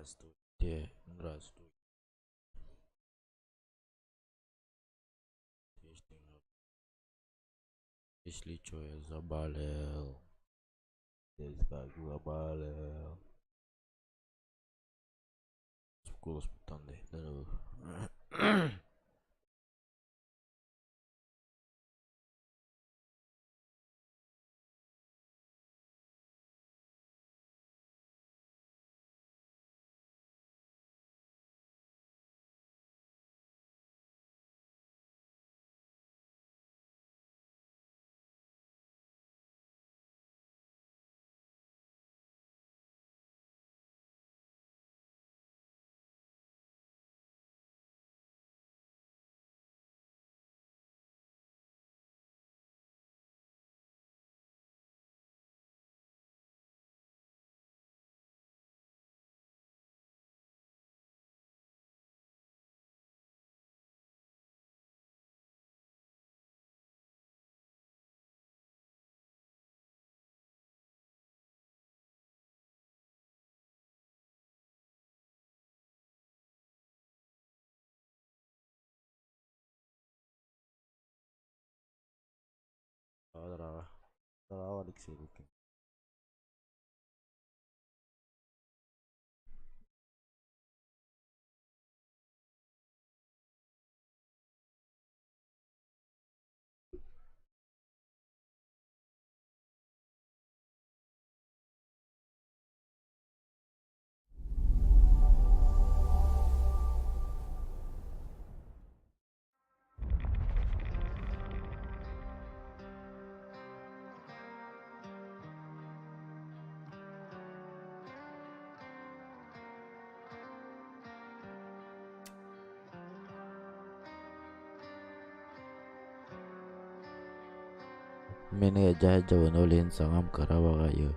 Здравствуйте, здравствуйте. Если что, я заболел. Здесь как заболел. Голос путанный. Здорово. Здорово. Здорово, Алексей Лукин. Mene aja jawan ulin sangam karawa kayo.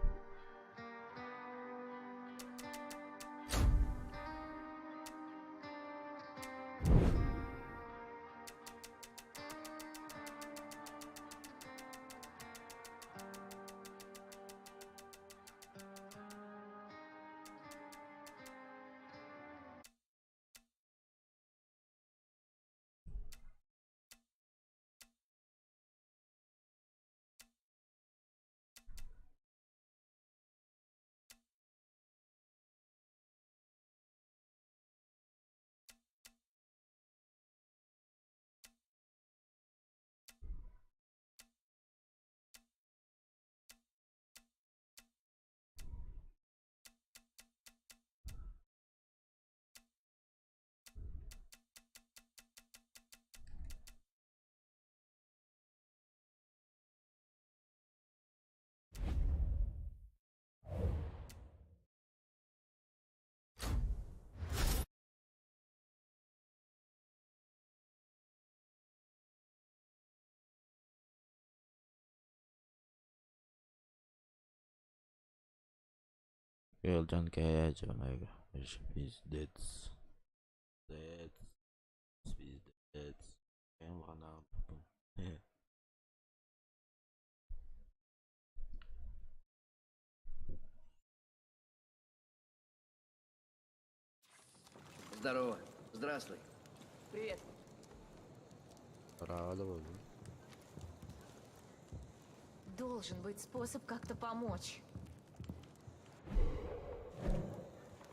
Yolcan kaya jawan ayo. Пиздец. Пиздец. Пиздец. Я ванам. Здорово. Здравствуй. Привет. Радовал. Должен быть способ как-то помочь.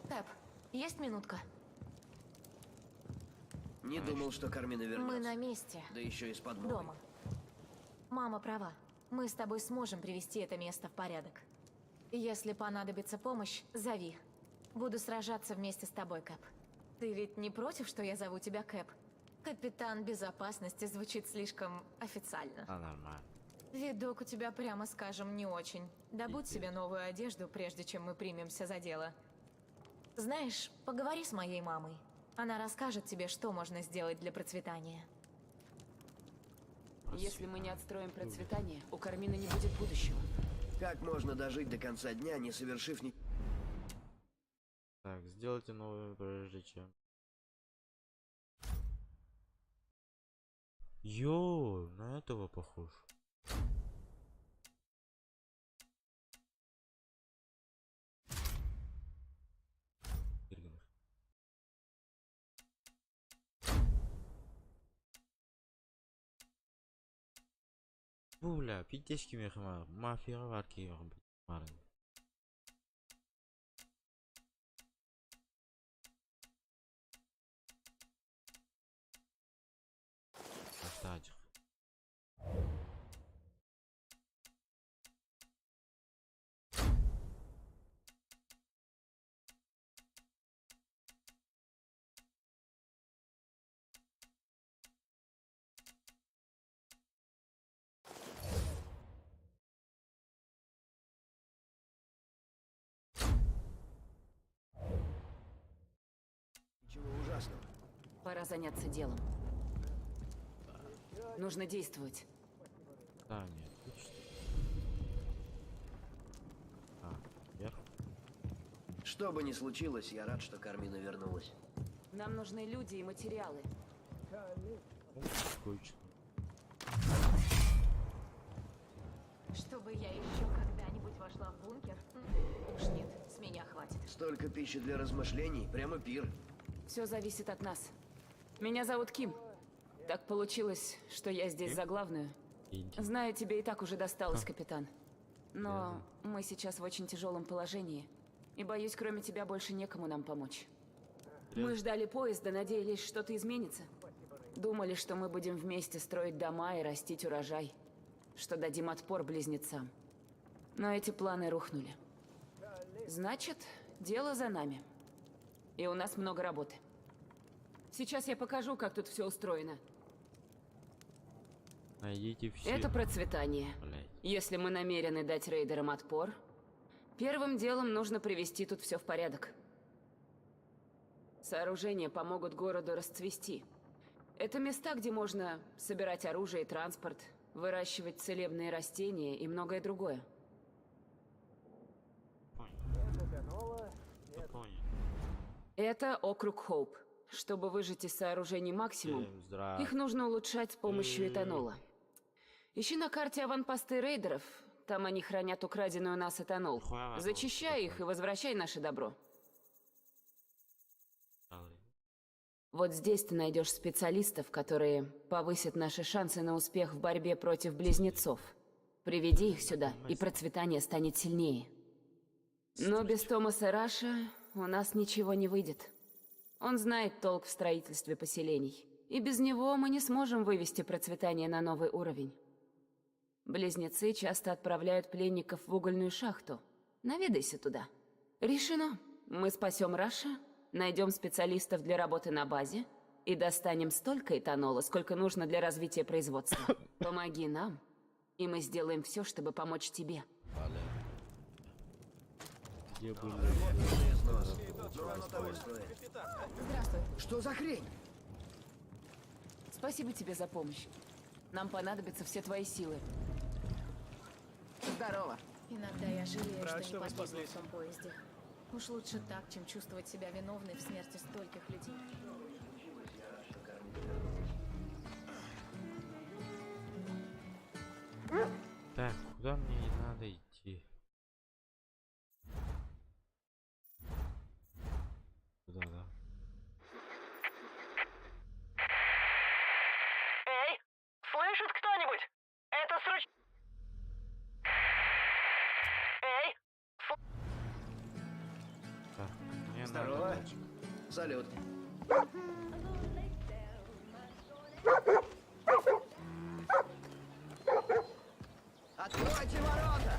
Кэп, есть минутка? Не думал, что Кармина вернется. Мы на месте. Да еще и с подмогой. Дома. Мама права. Мы с тобой сможем привести это место в порядок. Если понадобится помощь, зови. Буду сражаться вместе с тобой, Кэп. Ты ведь не против, что я зову тебя Кэп? Капитан безопасности звучит слишком официально. А, нормально. Видок у тебя, прямо скажем, не очень. Добудь себе новую одежду, прежде чем мы примемся за дело. Знаешь, поговори с моей мамой. Она расскажет тебе, что можно сделать для процветания. Если мы не отстроим процветание, у Кармины не будет будущего. Как можно дожить до конца дня, не совершив ни... Так, сделайте новую прежде чем. Йо, на этого похож. Иргин. Bu bля, piddeşki mehma, mafya var ki varın. Başta acık. Ничего ужасного. Пора заняться делом. Нужно действовать. Да, нет, точно. Вверх. Что бы ни случилось, я рад, что Кармина вернулась. Нам нужны люди и материалы. Скучно. Чтобы я еще когда-нибудь вошла в бункер? Уж нет, с меня хватит. Столько пищи для размышлений, прямо пир. Все зависит от нас. Меня зовут Ким. Так получилось, что я здесь за главную. Знаю, тебе и так уже досталось, капитан. Но мы сейчас в очень тяжелом положении. И боюсь, кроме тебя больше некому нам помочь. Мы ждали поезда, надеялись, что-то изменится. Думали, что мы будем вместе строить дома и растить урожай. Что дадим отпор близнецам. Но эти планы рухнули. Значит, дело за нами. И у нас много работы. Сейчас я покажу, как тут все устроено. Найдите все. Это процветание. Блядь. Если мы намерены дать рейдерам отпор, первым делом нужно привести тут все в порядок. Сооружения помогут городу расцвести. Это места, где можно собирать оружие и транспорт, выращивать целебные растения и многое другое. Понял. Это округ Хоуп. Чтобы выжать из сооружений максимум, их нужно улучшать с помощью этанола. Ищи на карте аванпосты рейдеров. Там они хранят украденный у нас этанол. Зачищай их и возвращай наше добро. Вот здесь ты найдешь специалистов, которые повысят наши шансы на успех в борьбе против близнецов. Приведи их сюда, и процветание станет сильнее. Но без Томаса Раша у нас ничего не выйдет. Он знает толк в строительстве поселений. И без него мы не сможем вывести процветание на новый уровень. Близнецы часто отправляют пленников в угольную шахту. Наведайся туда. Решено. Мы спасем Раша, найдем специалистов для работы на базе и достанем столько этанола, сколько нужно для развития производства. Помоги нам, и мы сделаем все, чтобы помочь тебе. Где были? Но оно того стоит. Здравствуй. Что за хрень? Спасибо тебе за помощь. Нам понадобятся все твои силы. Здорово. Иногда я жалею, Рад, что что не вы погибла спаслись. в том поезде. Уж лучше так, чем чувствовать себя виновной в смерти стольких людей. Так, куда мне надо идти? Куда, да? Эй, слышит кто-нибудь? Это срочно... Эй, Так, мне Здорово. надо дальше. Салют. Откройте ворота!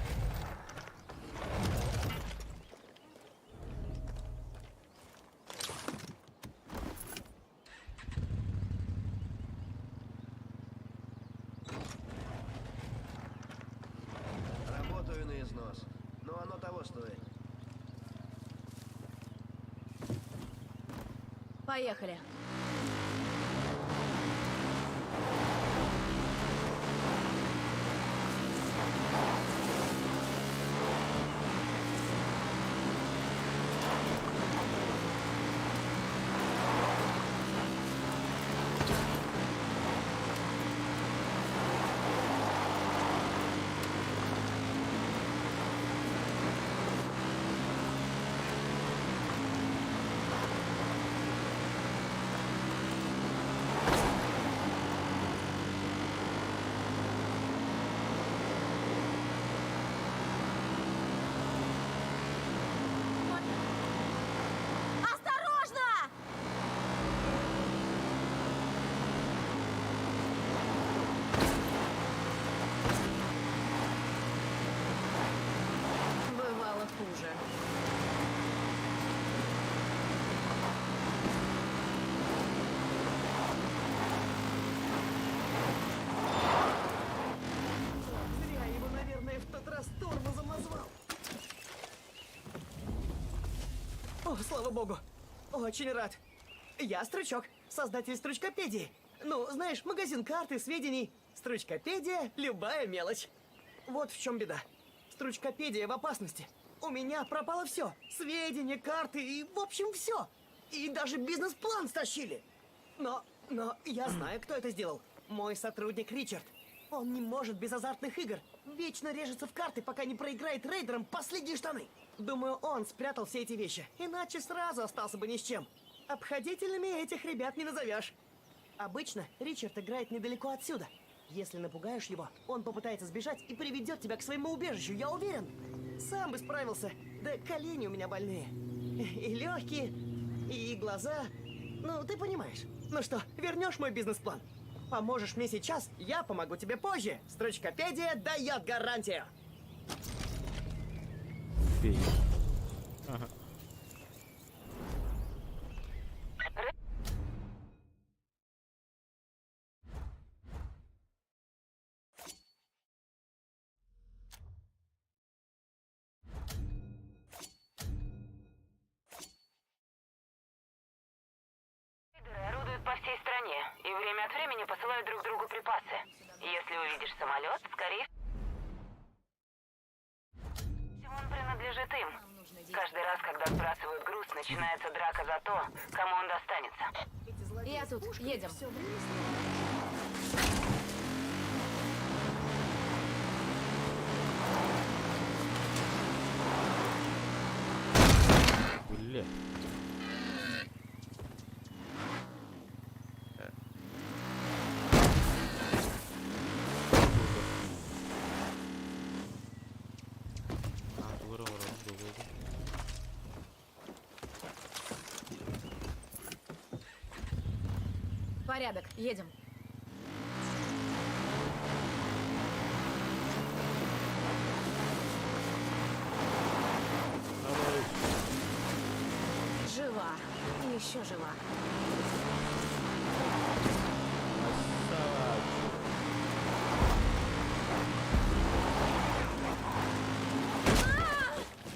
Работаю на износ, но оно того стоит. Поехали. оружие. Зря его, наверное, в тот раз тормозом назвал. О, слава богу. Очень рад. Я Стручок, создатель Стручкопедии. Ну, знаешь, магазин карты, сведений. Стручкопедия — любая мелочь. Вот в чем беда. Стручкопедия в опасности. У меня пропало все. Сведения, карты и, в общем, все. И даже бизнес-план стащили. Но я знаю, кто это сделал. Мой сотрудник Ричард. Он не может без азартных игр. Вечно режется в карты, пока не проиграет рейдерам последние штаны. Думаю, он спрятал все эти вещи. Иначе сразу остался бы ни с чем. Обходительными этих ребят не назовешь. Обычно Ричард играет недалеко отсюда. Если напугаешь его, он попытается сбежать и приведет тебя к своему убежищу, я уверен. Сам бы справился. Да колени у меня больные. И легкие, и глаза. Ну, ты понимаешь. Ну что, вернешь мой бизнес-план? Поможешь мне сейчас, я помогу тебе позже. Стручкопедия дает гарантию. Фиг. Ага. Рейдеры орудуют по всей стране и время от времени посылают друг другу припасы. Если увидишь самолет, скорее всего он принадлежит им. Каждый раз, когда сбрасывают груз, начинается драка за то, кому он достанется. Я тут, едем. Всё время с ним. Бля. Порядок, едем. Жива. И еще жива.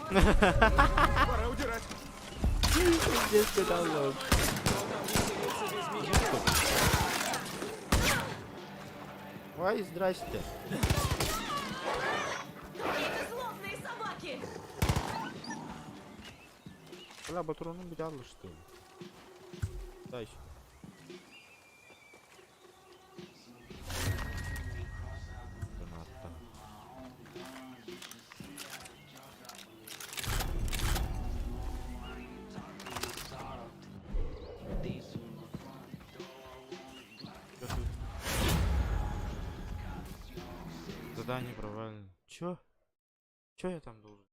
Пора удирать. Здесь потолок. Ой, здрасте. Злобные собаки! Бля, патроны взяла, что ли? Дай сюда. Граната. Чё тут? Задание провально. Чё? Чё я там должен?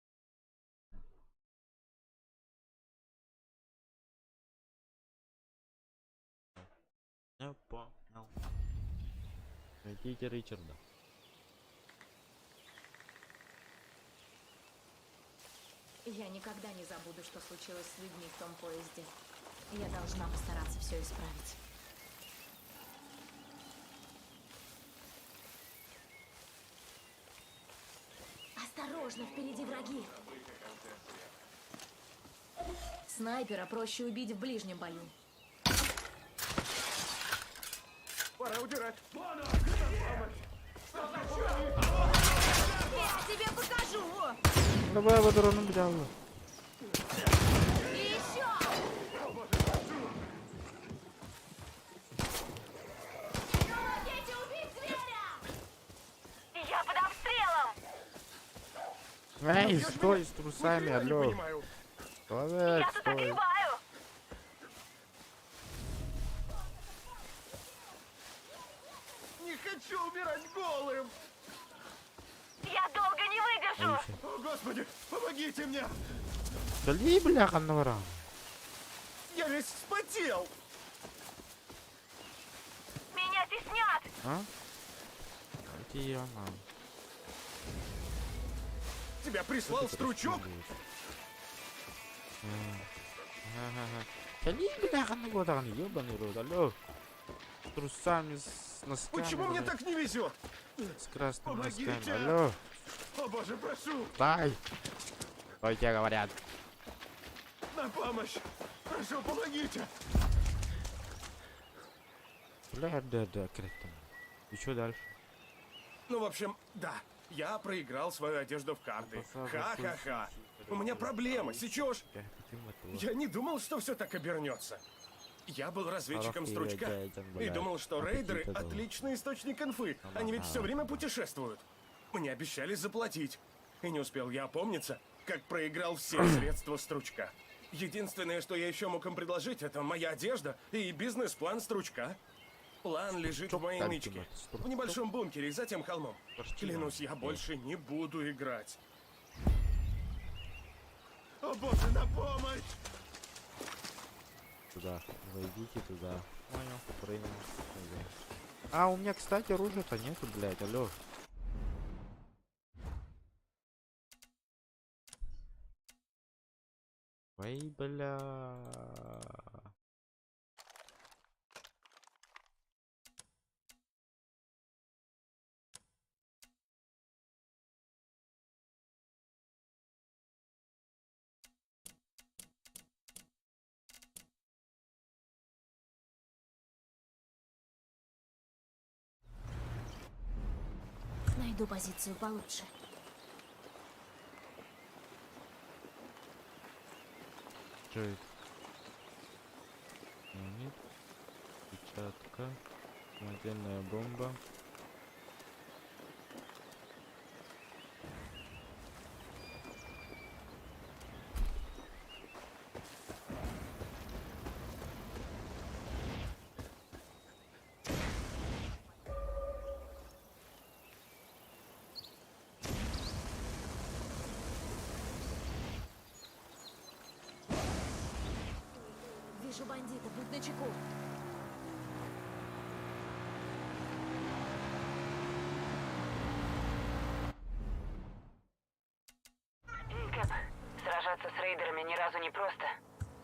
Я понял. Найдите Ричарда. Я никогда не забуду, что случилось с людьми в том поезде. Я должна постараться все исправить. Осторожно, впереди враги. Снайпера проще убить в ближнем бою. Пора удирать. Я тебе покажу! Давай патроны взяла. И еще! Помогите убить зверя! Я под обстрелом! Эй, стой с трусами, Я не алло. понимаю. Человек, Я тут стой. огребаю! Не хочу умирать голым. Я долго не выдержу! О, Господи, помогите мне. Дали, бляха, нора. Я весь вспотел. Меня теснят! А? Где она? Тебя прислал стручок? Тяни, бляха, ну вот он, ёбаный рот, алло. С трусами, с носками. Почему мне блядь, так не везет? С красными Помогите! носками, алло. О боже, прошу! Дай. Ой, тебе говорят. На помощь! Прошу, помогите! Бля, да, кретин. И что дальше? Ну, в общем, да. Я проиграл свою одежду в карты. Ха-ха-ха. У меня проблема, сечешь? Я не думал, что все так обернется. Я был разведчиком стручка и думал, что рейдеры — отличный источник инфы. Они ведь все время путешествуют. Мне обещали заплатить. И не успел я опомниться, как проиграл все средства стручка. Единственное, что я еще мог им предложить, это моя одежда и бизнес-план стручка. План лежит в моей нычке. В небольшом бункере за тем холмом. Клянусь, я больше не буду играть. О боже, на помощь! Туда. Зайдите туда. Понял, прыгнул. А, у меня, кстати, оружия-то нету, блядь, алло. Ой, бля. Найду позицию получше. Что это? Монет. Печатка. Модельная бомба. Вижу бандита, будь начеку. Кэп, сражаться с рейдерами ни разу не просто.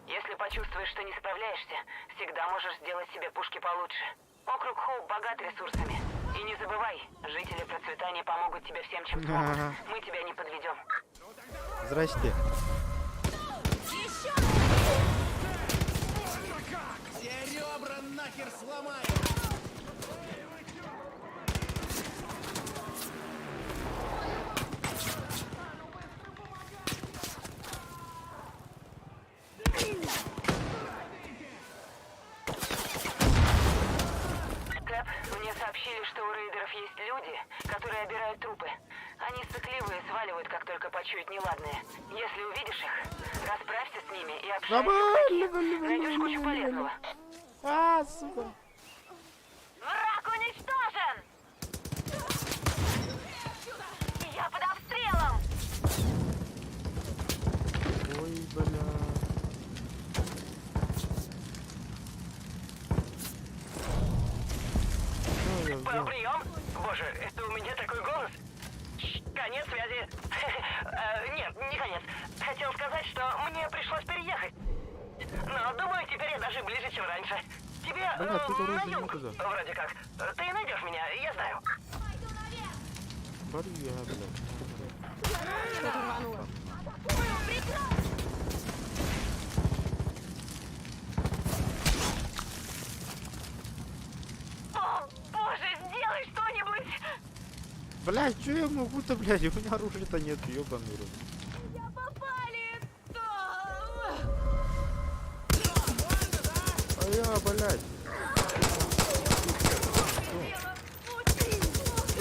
Если почувствуешь, что не справляешься, всегда можешь сделать себе пушки получше. Округ Хоуп богат ресурсами. И не забывай, жители процветания помогут тебе всем, чем смогут. Мы тебя не подведем. Здрасте. Все ребра нахер сломаю! Кэп, мне сообщили, что у рейдеров есть люди, которые обирают трупы. Они сыкливые и сваливают, как только почуют неладное. Если увидишь их, расправься с ними и общайся. Найдешь кучу полезного. А, сука. Враг уничтожен! Я под обстрелом! Ой, бля. Что я взял? Прием? Боже, это у меня такой голос? Конец связи. Нет, не конец. Хотел сказать, что мне пришлось переехать. Но думаю, теперь я даже ближе, чем раньше. Тебе Бля, тут на вроде юг, некуда. вроде как. Ты найдешь меня, я знаю. Барьер, бля. Что-то рвануло. О, боже, сделай что-нибудь! Блядь, что я могу-то, блядь? У меня оружия-то нет, ёбаный рот. Я попали! А я, блядь.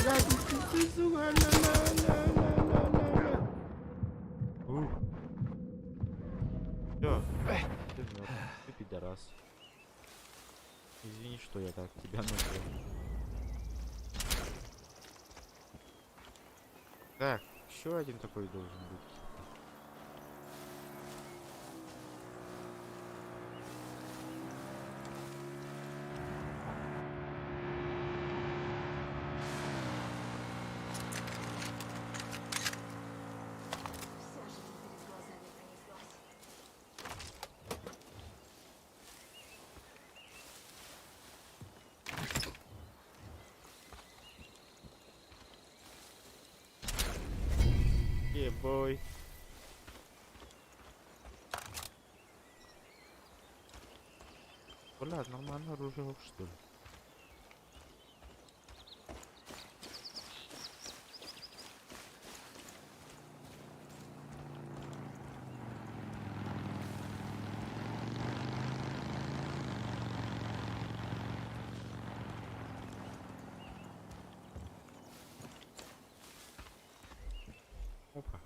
Блядь, ты, сука, ля-ля-ля-ля-ля-ля-ля. Ух. Всё. Ты мёртв. Ты пидорас. Извини, что я так тебя назвал. Так, еще один такой должен быть. бой. Блядь, нормальное оружие, что ли? Опа.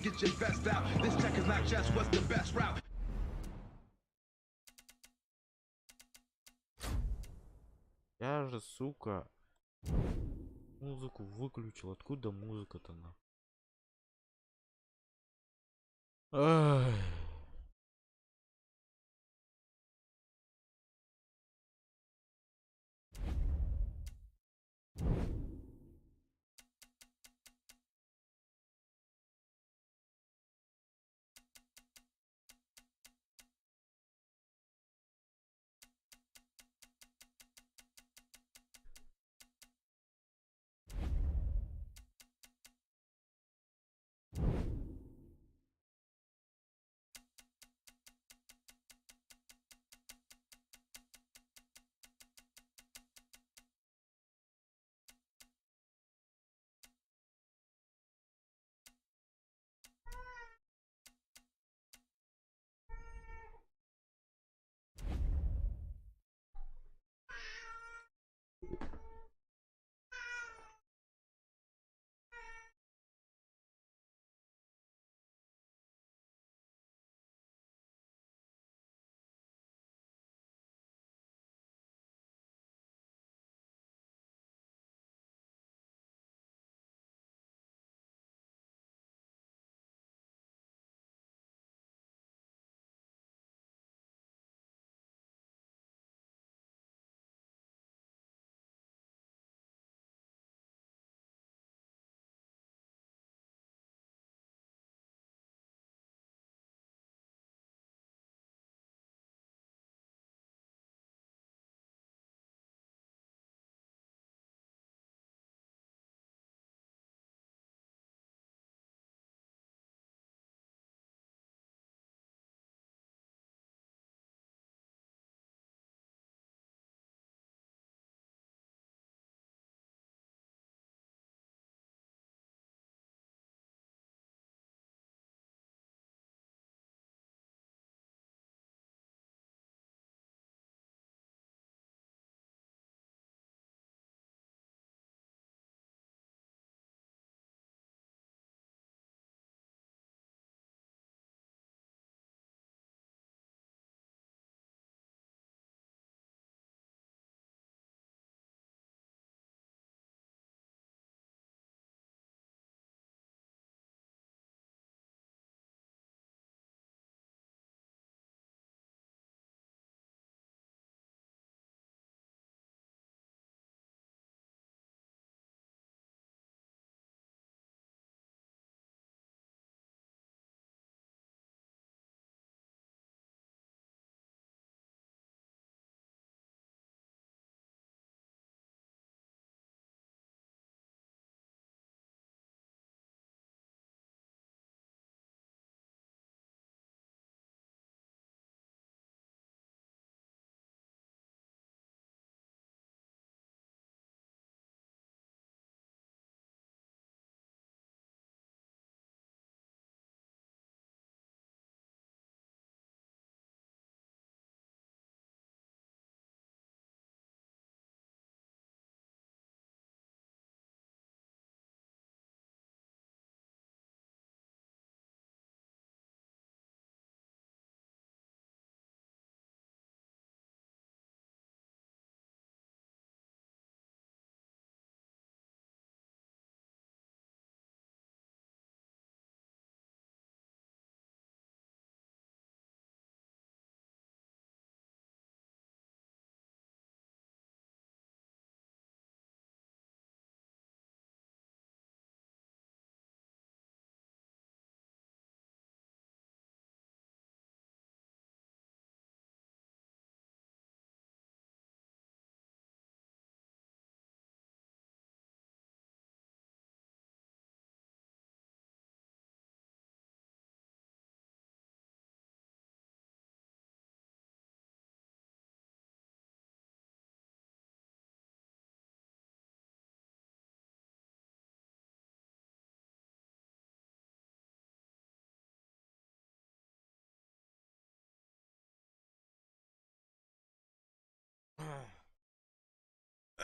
Get your best out. This check is not just what's the best route. Я же, сука, музыку выключил. Откуда музыка-то на? Ай.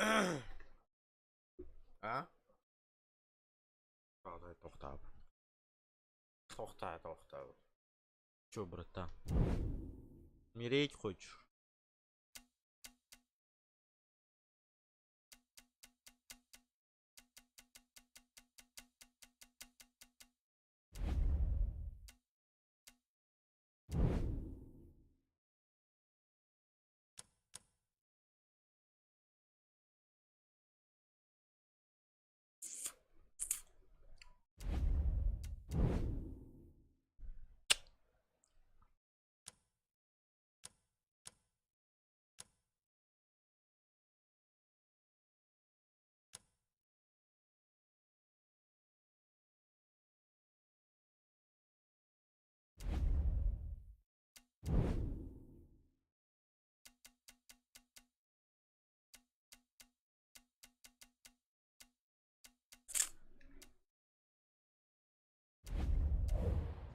А? Тоқтап. Тоқтап. Чё, брата? Умереть хочешь?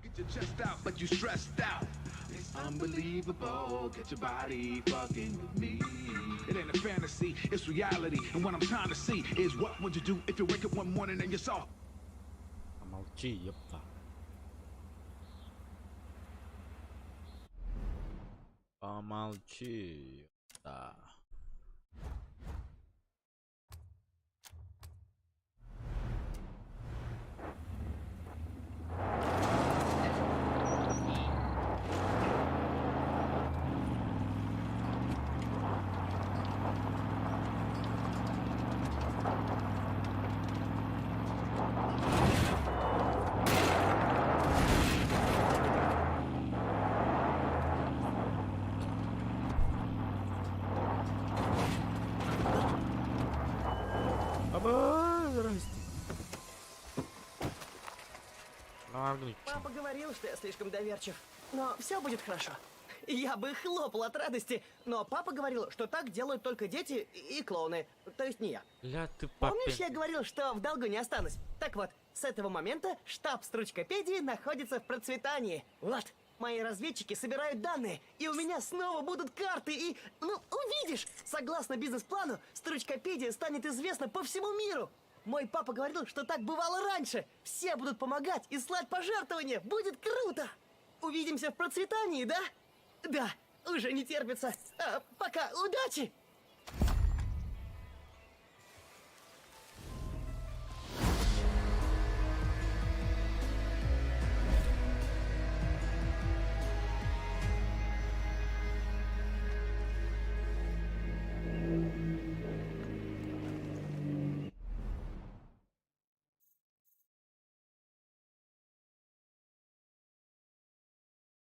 Get your chest out, but you stressed out. It's unbelievable. Get your body fucking with me. It ain't a fantasy, it's reality. And what I'm trying to see is what would you do if you wake up one morning and you saw. Помолчи, ёпта. Помолчи, ёпта. Здрасте. Ладно, Папа говорил, что я слишком доверчив. Но все будет хорошо. Я бы хлопал от радости, но папа говорил, что так делают только дети и клоуны. То есть не я. ля ты Помнишь, я папе. говорил, что в долгу не останусь? Так вот, с этого момента штаб стручкопедии находится в процветании. Вот, мои разведчики собирают данные, и у меня снова будут карты, и... Ну, увидишь! Согласно бизнес-плану, стручкопедия станет известна по всему миру. Мой папа говорил, что так бывало раньше. Все будут помогать и слать пожертвования. Будет круто! Увидимся в процветании, да? Да, уже не терпится. Пока, удачи!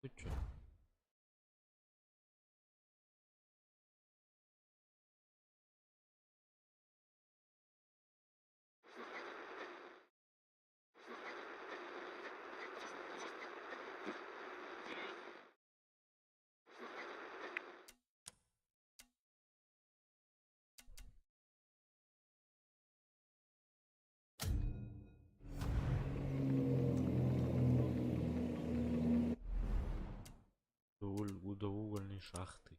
Ты чё? До угольной шахты.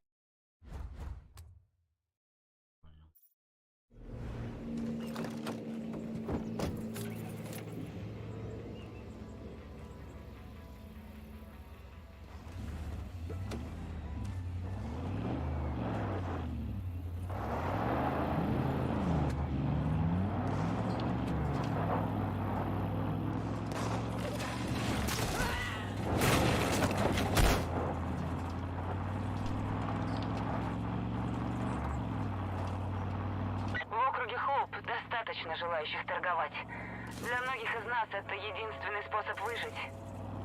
Понял. В округе Хоуп достаточно желающих торговать. Для многих из нас это единственный способ выжить.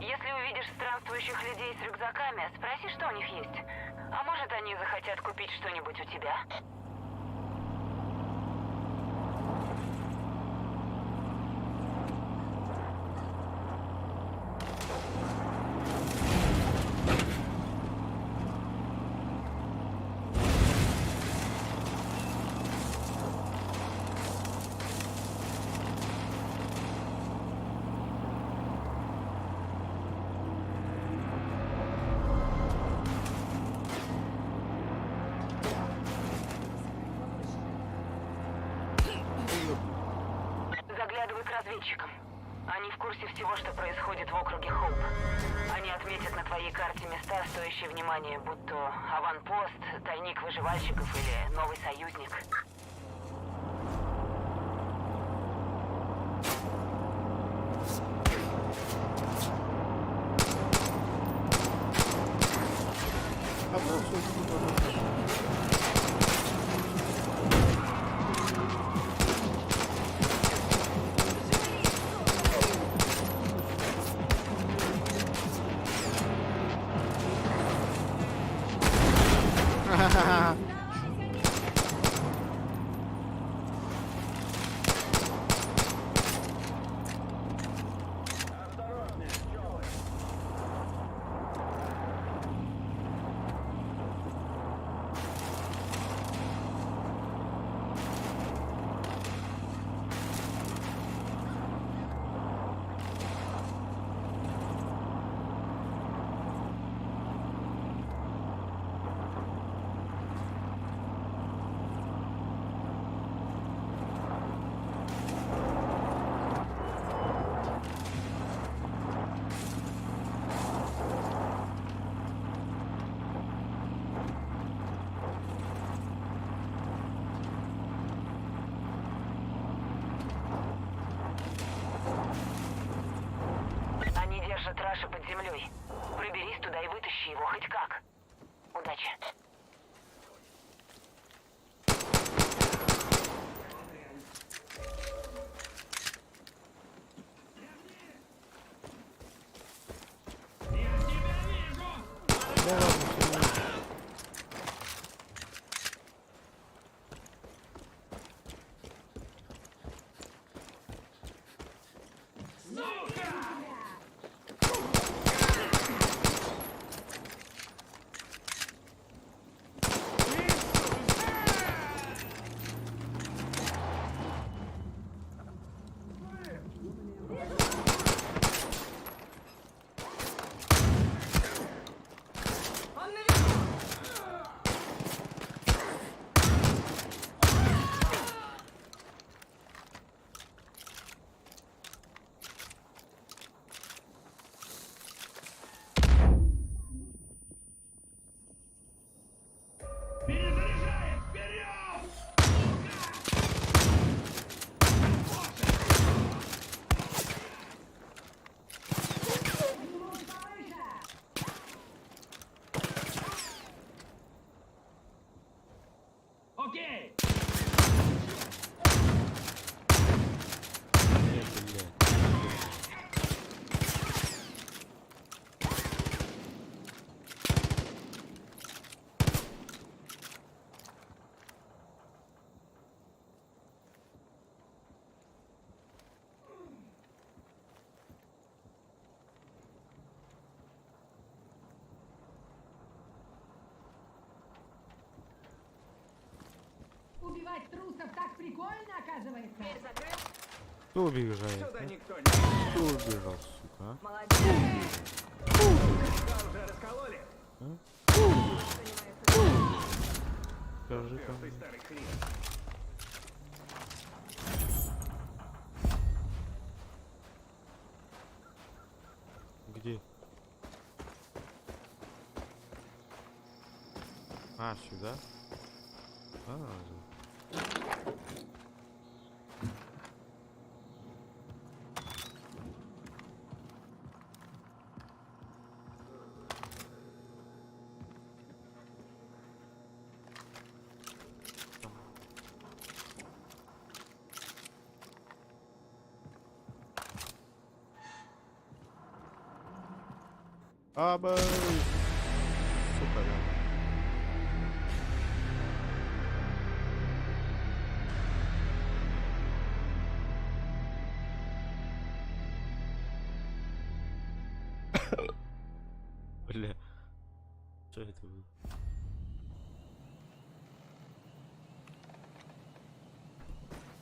Если увидишь странствующих людей с рюкзаками, спроси, что у них есть. А может, они захотят купить что-нибудь у тебя? разведчикам. Они в курсе всего, что происходит в округе Хоуп. Они отметят на твоей карте места, стоящие внимания, будь то аванпост, тайник выживальщиков или новый союзник. А просто Они держат Раша под землей. Проберись туда и вытащи его хоть как. Удачи. Окей! Убивать трусов так прикольно, оказывается. кто убежает? Сюда а? никто не... Кто убежал, сука? а? Уже раскололи? Скажи ко мне. Старый хрен. Где? А, сюда? Абы! Сука, да. Бля. Что это было?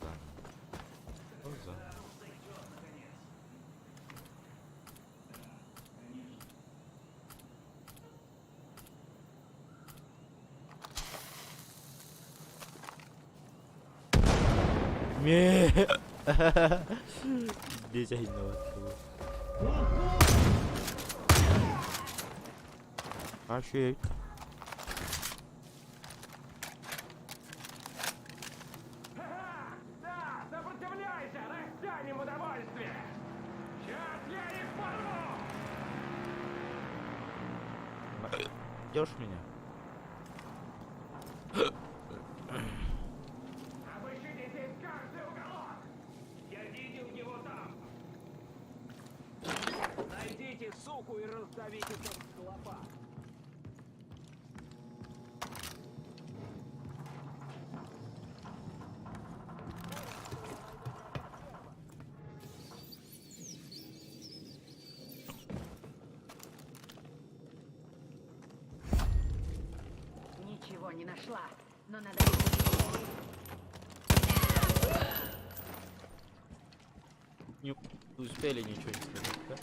Да. Что за? Без айного. Охуеть. Да, сопротивляйся, растянем удовольствие. Сейчас я их порву. Ждешь меня? Обыщите здесь каждый уголок. Я видел его там. Найдите суку и раздавите как клопа. Ничего не нашла, но надо... Не успели ничего не сказать, да?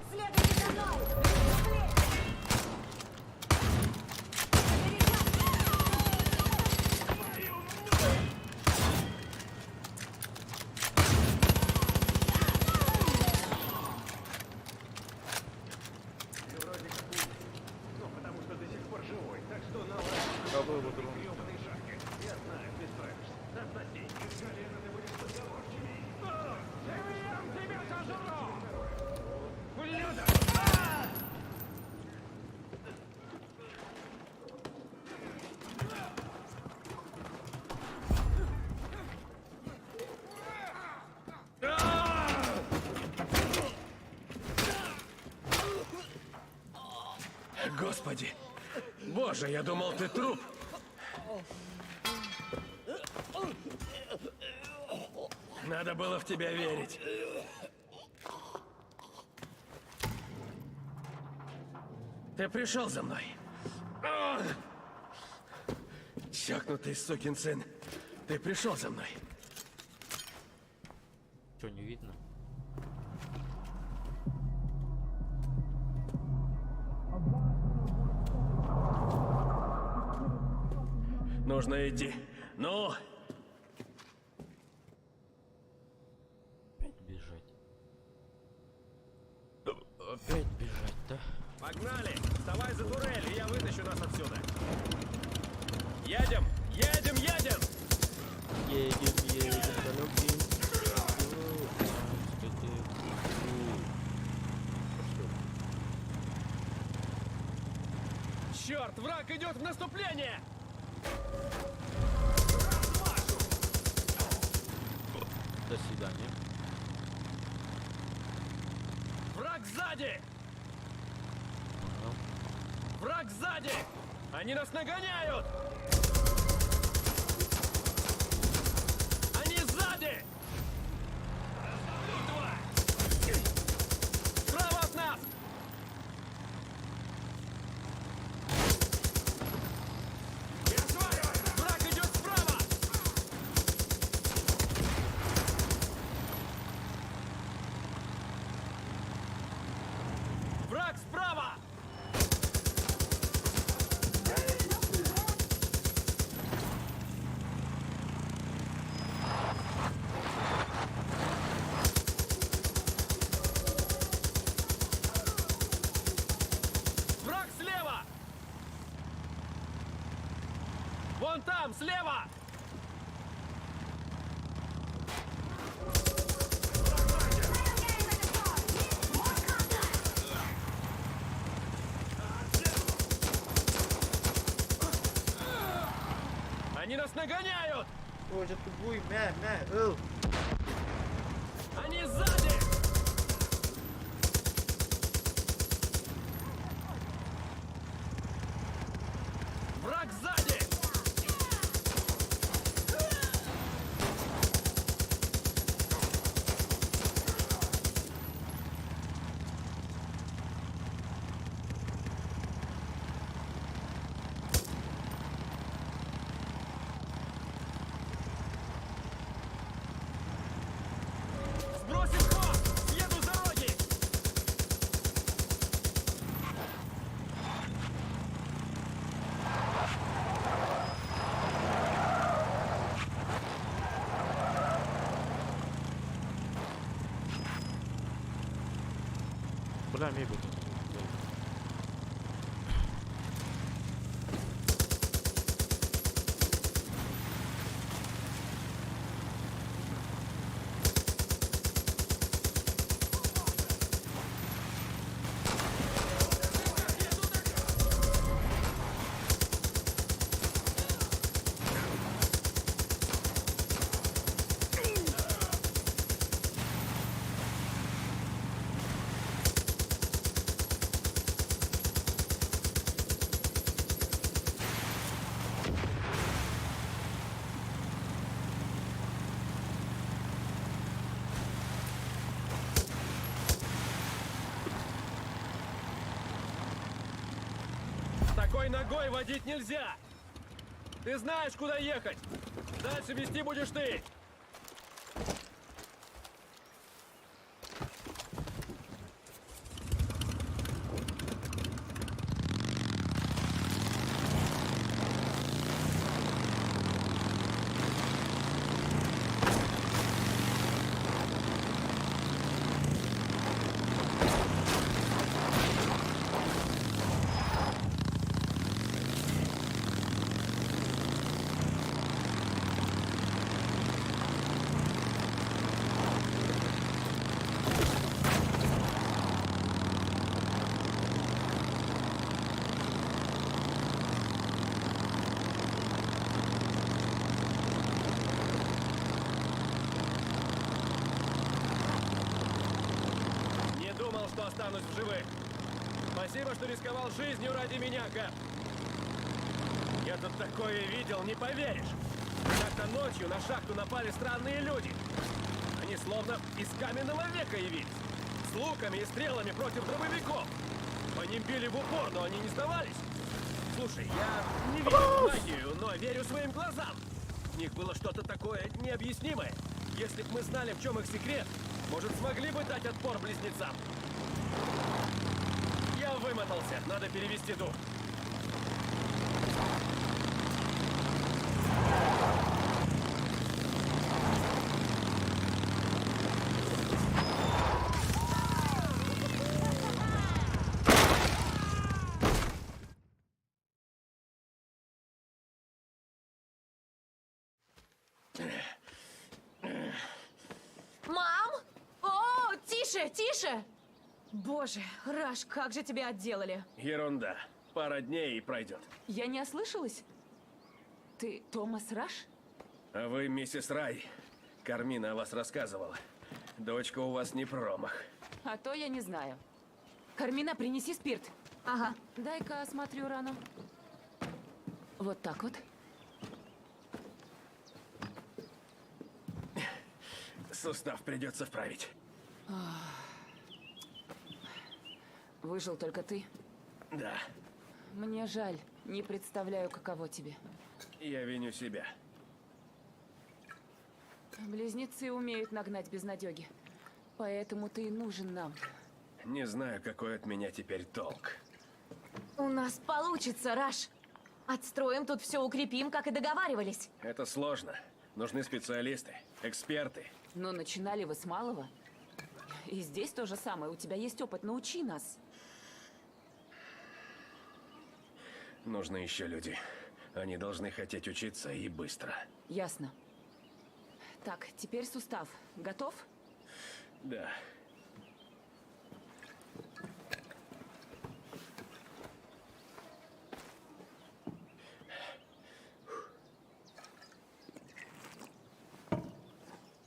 Следуйте за мной! Какой вот он? Господи! Боже, я думал, ты труп! Надо было в тебя верить. Ты пришел за мной. Чокнутый сукин сын. Ты пришел за мной. Что, не видно? Нужно идти. Ну, Опять бежать. Опять бежать, да? погнали! Вставай за турель, и я вытащу нас отсюда. Едем! Едем! Едем! Едем, далекий. Черт, враг идет в наступление! До свидания. Враг сзади! Понял. Враг сзади! Они нас нагоняют! Они сзади! Справа от нас! Враг идет справа! Враг справа! Враг слева! Вон там, слева! Они нас нагоняют! Боже ты буй, мя, Они сзади! Враг сзади! Бля, мебель. Такой ногой водить нельзя! Ты знаешь, куда ехать! Дальше вести будешь ты! Что останусь в живых. Спасибо, что рисковал жизнью ради меня, Кэп. Я тут такое видел, не поверишь. Как-то ночью на шахту напали странные люди. Они словно из каменного века явились. С луками и стрелами против дробовиков. По ним били в упор, но они не сдавались. Слушай, я не верю в магию, но верю своим глазам. В них было что-то такое необъяснимое. Если бы мы знали, в чем их секрет, может, смогли бы дать отпор близнецам. Я вымотался, надо перевести дух. Мам! О, тише, тише! Боже, Раш, как же тебя отделали? Ерунда. Пара дней и пройдет. Я не ослышалась? Ты Томас Раш? А вы, миссис Рай, Кармина о вас рассказывала. Дочка у вас не промах. А то я не знаю. Кармина, принеси спирт. Ага. Дай-ка осмотрю рану. Вот так вот. Сустав придется вправить. Выжил только ты. Да, Мне жаль. Не представляю, каково тебе. я виню себя. Близнецы умеют нагнать безнадёги. Поэтому ты и нужен нам. Не знаю, какой от меня теперь толк. У нас получится, Раш. Отстроим тут все, укрепим, как и договаривались. Это сложно. Нужны специалисты, эксперты. Но начинали вы с малого. И здесь то же самое. У тебя есть опыт. Научи нас. Нужны еще люди. Они должны хотеть учиться и быстро. Ясно. Так, теперь сустав. Готов? Да.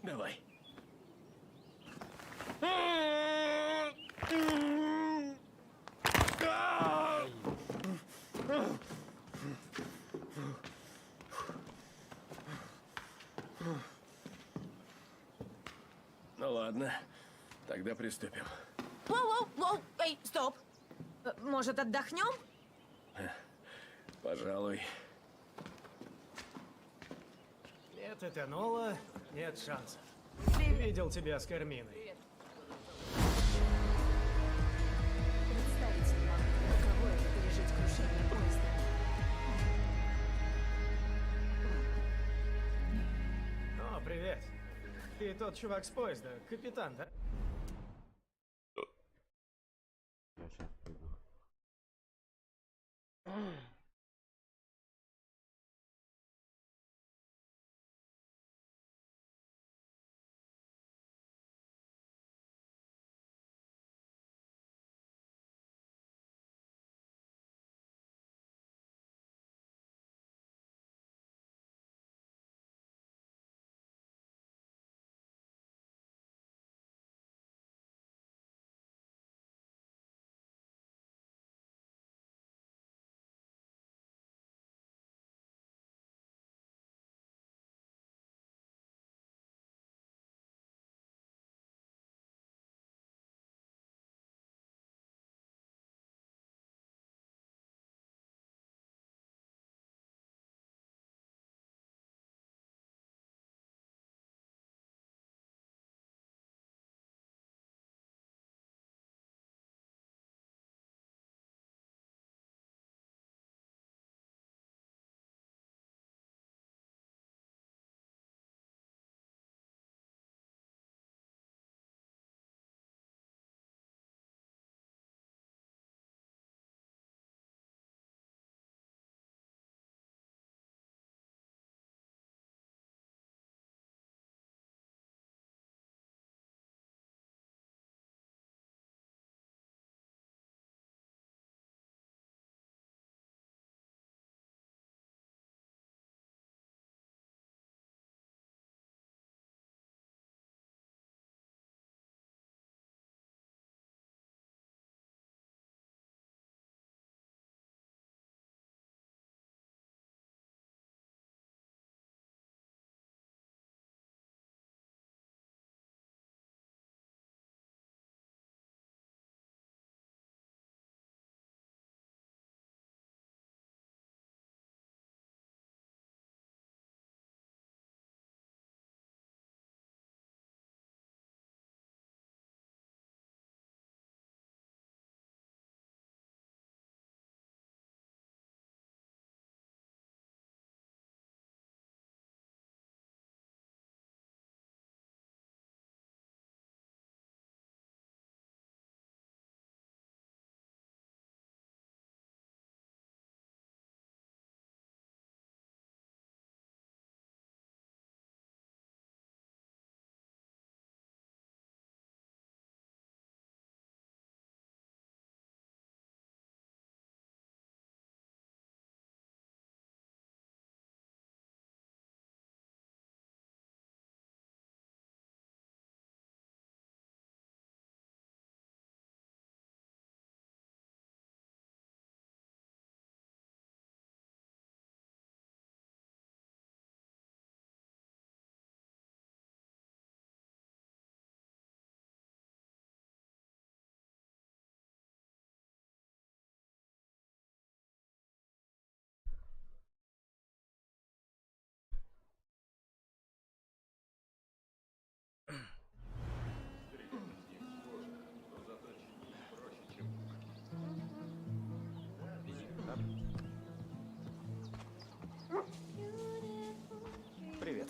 Давай. Ну ладно, тогда приступим. Воу-воу-воу! Эй, стоп! Может, отдохнем? Пожалуй. Нет этанола, нет шансов. Видел тебя с Карминой. Представить не могу, каково это пережить крушение поезда. О, привет. Ты тот чувак с поезда, капитан, да?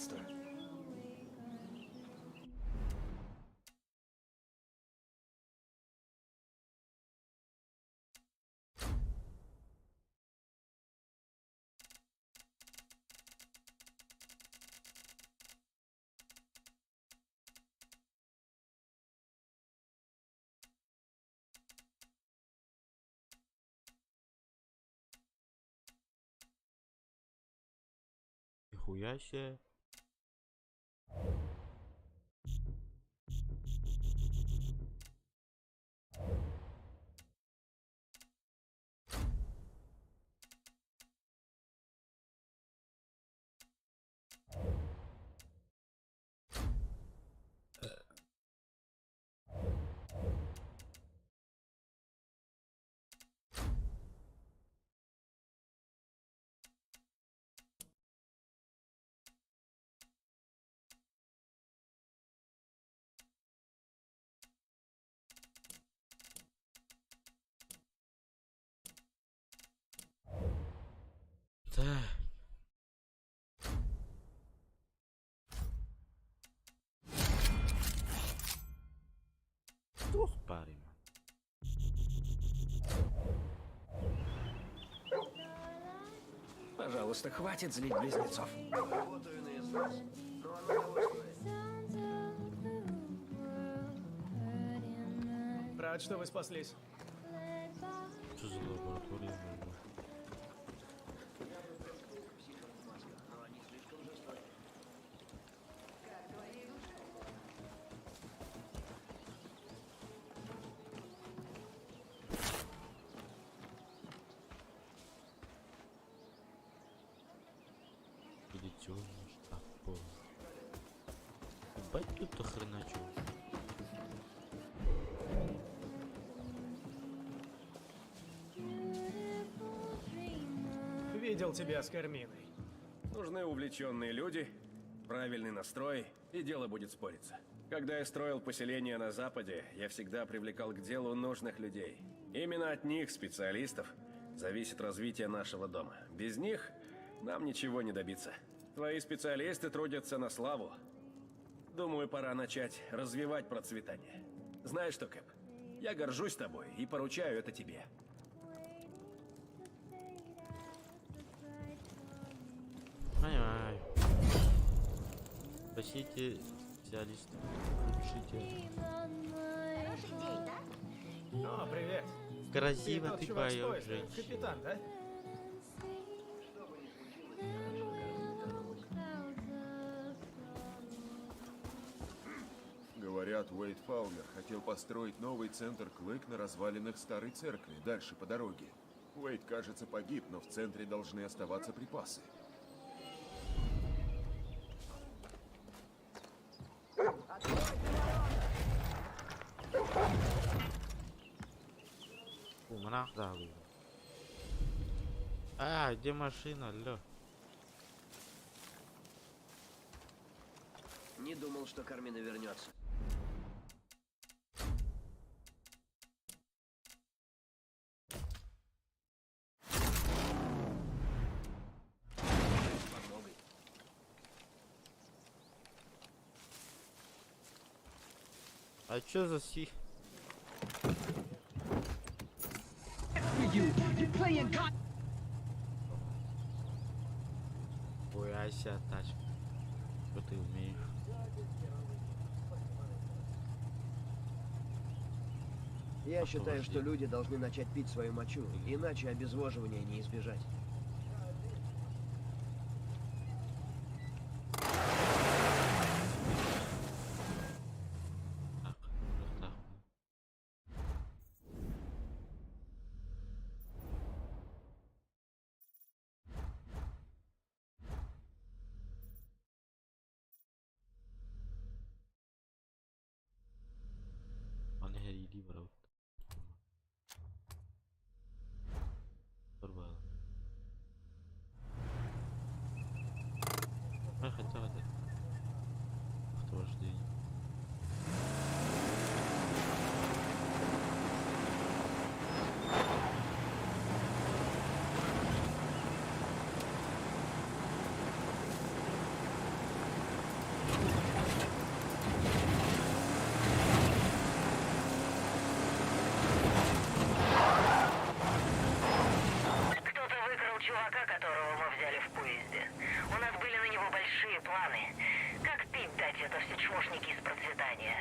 любопытство. Нихуя себе. Так. Ух, парень. Пожалуйста, хватит злить близнецов. Работаю на СС, но оно того стоит. Рад, что вы спаслись. Что за лаборатория? Идёшь, так поздно. Ебать, тут хреначу. Видел тебя с Карминой. Нужны увлеченные люди, правильный настрой, и дело будет спориться. Когда я строил поселение на Западе, я всегда привлекал к делу нужных людей. Именно от них, специалистов, зависит развитие нашего дома. Без них нам ничего не добиться. Твои специалисты трудятся на славу. Думаю, пора начать развивать процветание. Знаешь что, Кэп? Я горжусь тобой и поручаю это тебе. Понимаю. Спасите специалистов. Напишите. Хороший день, да? О, привет. Красиво тот ты чувак с поешь, поезда, женщина. капитан, да? Говорят, Уэйд Фаулер хотел построить новый центр Клык на развалинах старой церкви, дальше по дороге. Уэйд, кажется, погиб, но в центре должны оставаться припасы. Да, блин. А, где машина, алло? Не думал, что Кармина вернется. А чё за си? Хуяся, тачка. Что ты умеешь? Я считаю, что люди должны начать пить свою мочу, иначе обезвоживания не избежать. Он иди, бро. Порвал. А хотя это автовождение. большие планы. Как пить дать это все чмошники из процветания?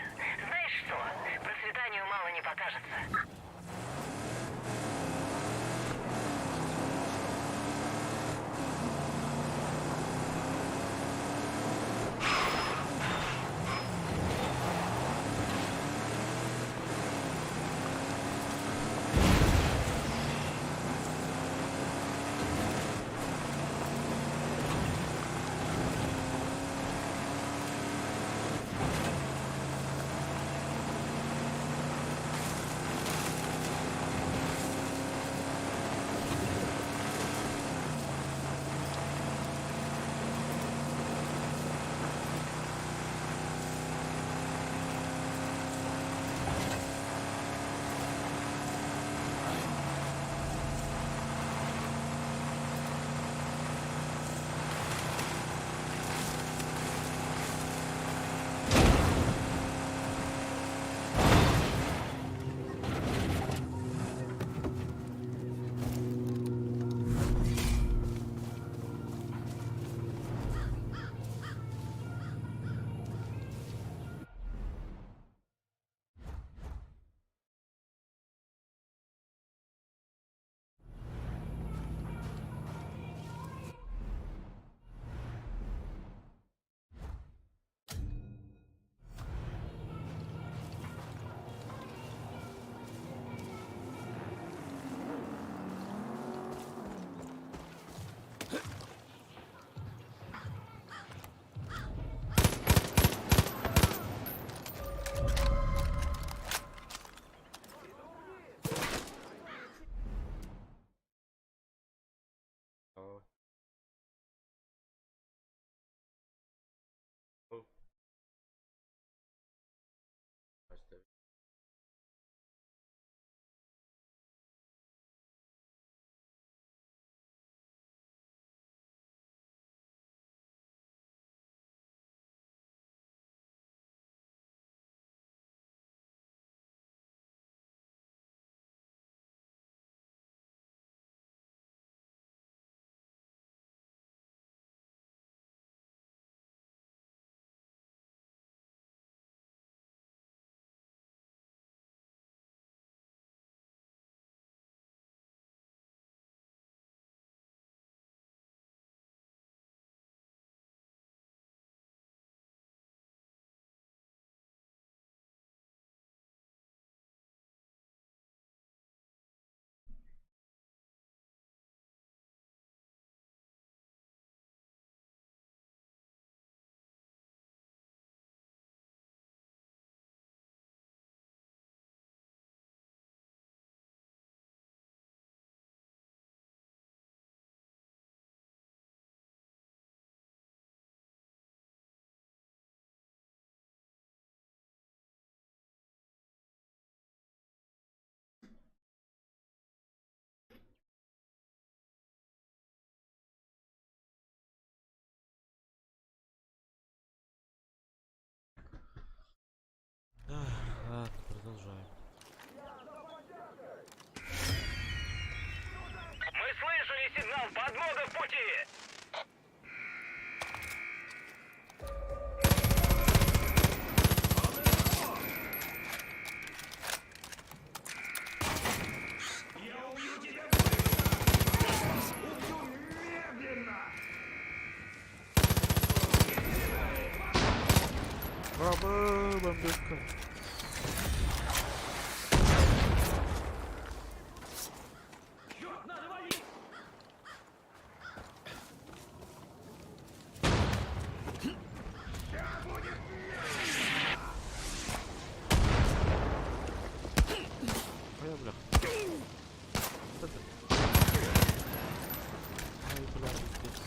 Знаешь что? Процветанию мало не покажется. Ладно, продолжаем. Мы слышали сигнал, подмога в пути! Баба, бомбежка. Ой, бля. Вот это. Ой, бля, здесь.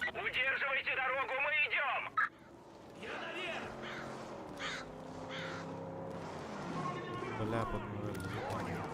Удерживайте дорогу, мы идем! Бля, по-моему, не понял.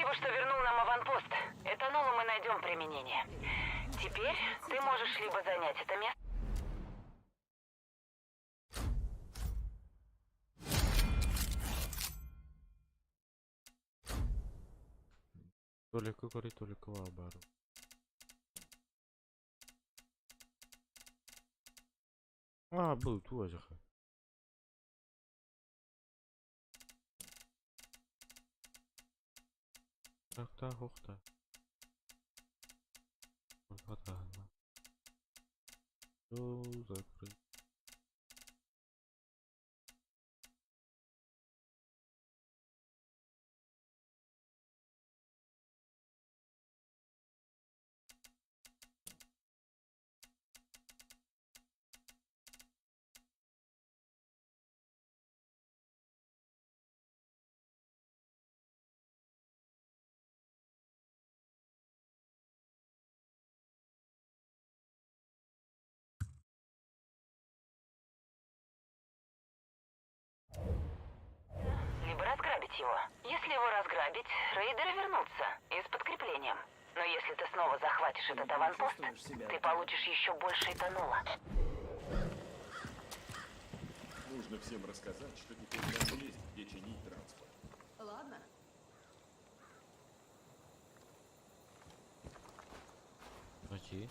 Спасибо, что вернул нам аванпост. Этанолу мы найдем применение. Теперь ты можешь либо занять это место... Только говорит, только лабару. Был тоже. Так, ух ты. Вот так. Всё закрыть. Либо разграбить его. Если его разграбить, рейдеры вернутся и с подкреплением. Но если ты снова захватишь этот аванпост, ты получишь еще больше этанола. Нужно всем рассказать, что теперь нам есть где чинить транспорт. Ладно. Окей.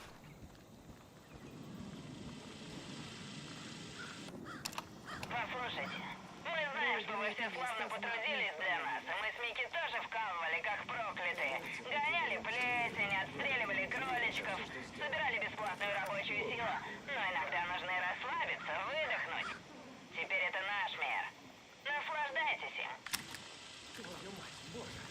Послушайте, мы знаем, что вы все славно потрудились для нас, и мы с Микки тоже вкалывали, как проклятые. Гоняли плесень, отстреливали кроличков, собирали бесплатную рабочую силу. Но иногда нужно и расслабиться, выдохнуть. Теперь это наш мир. Наслаждайтесь им. Твою мать, боже.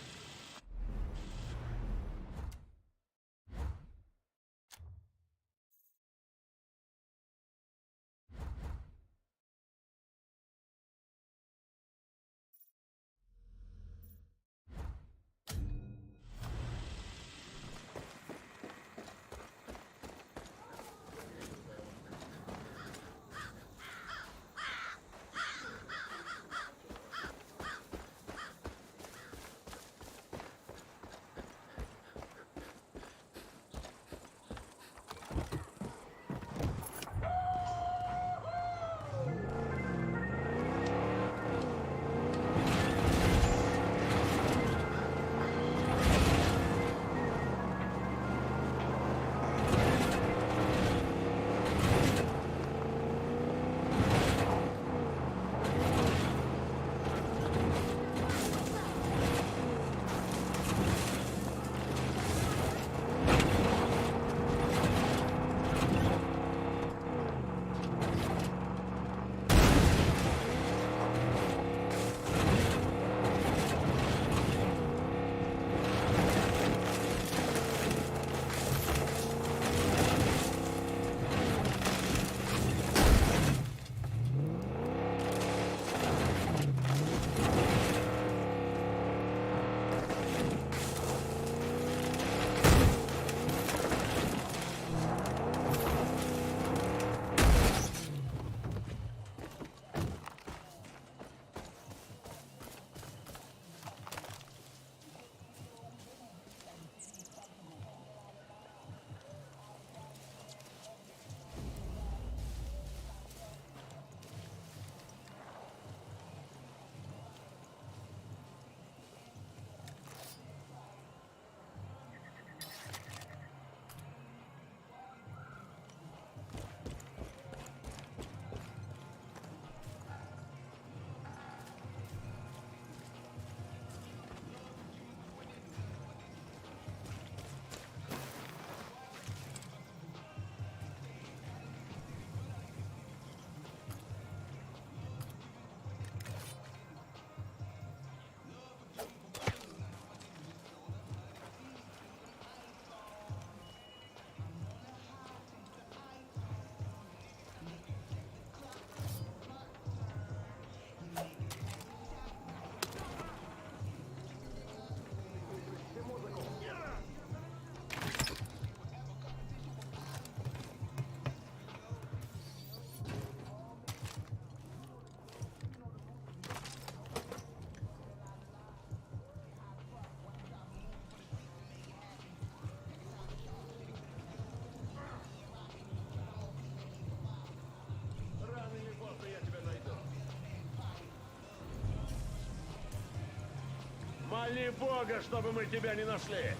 Моли Бога, чтобы мы тебя не нашли.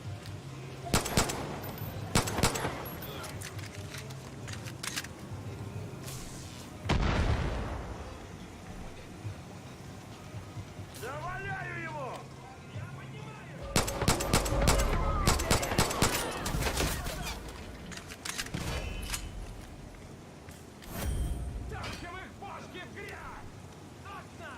Заваляю его! Тащим их башки в грязь! Точно!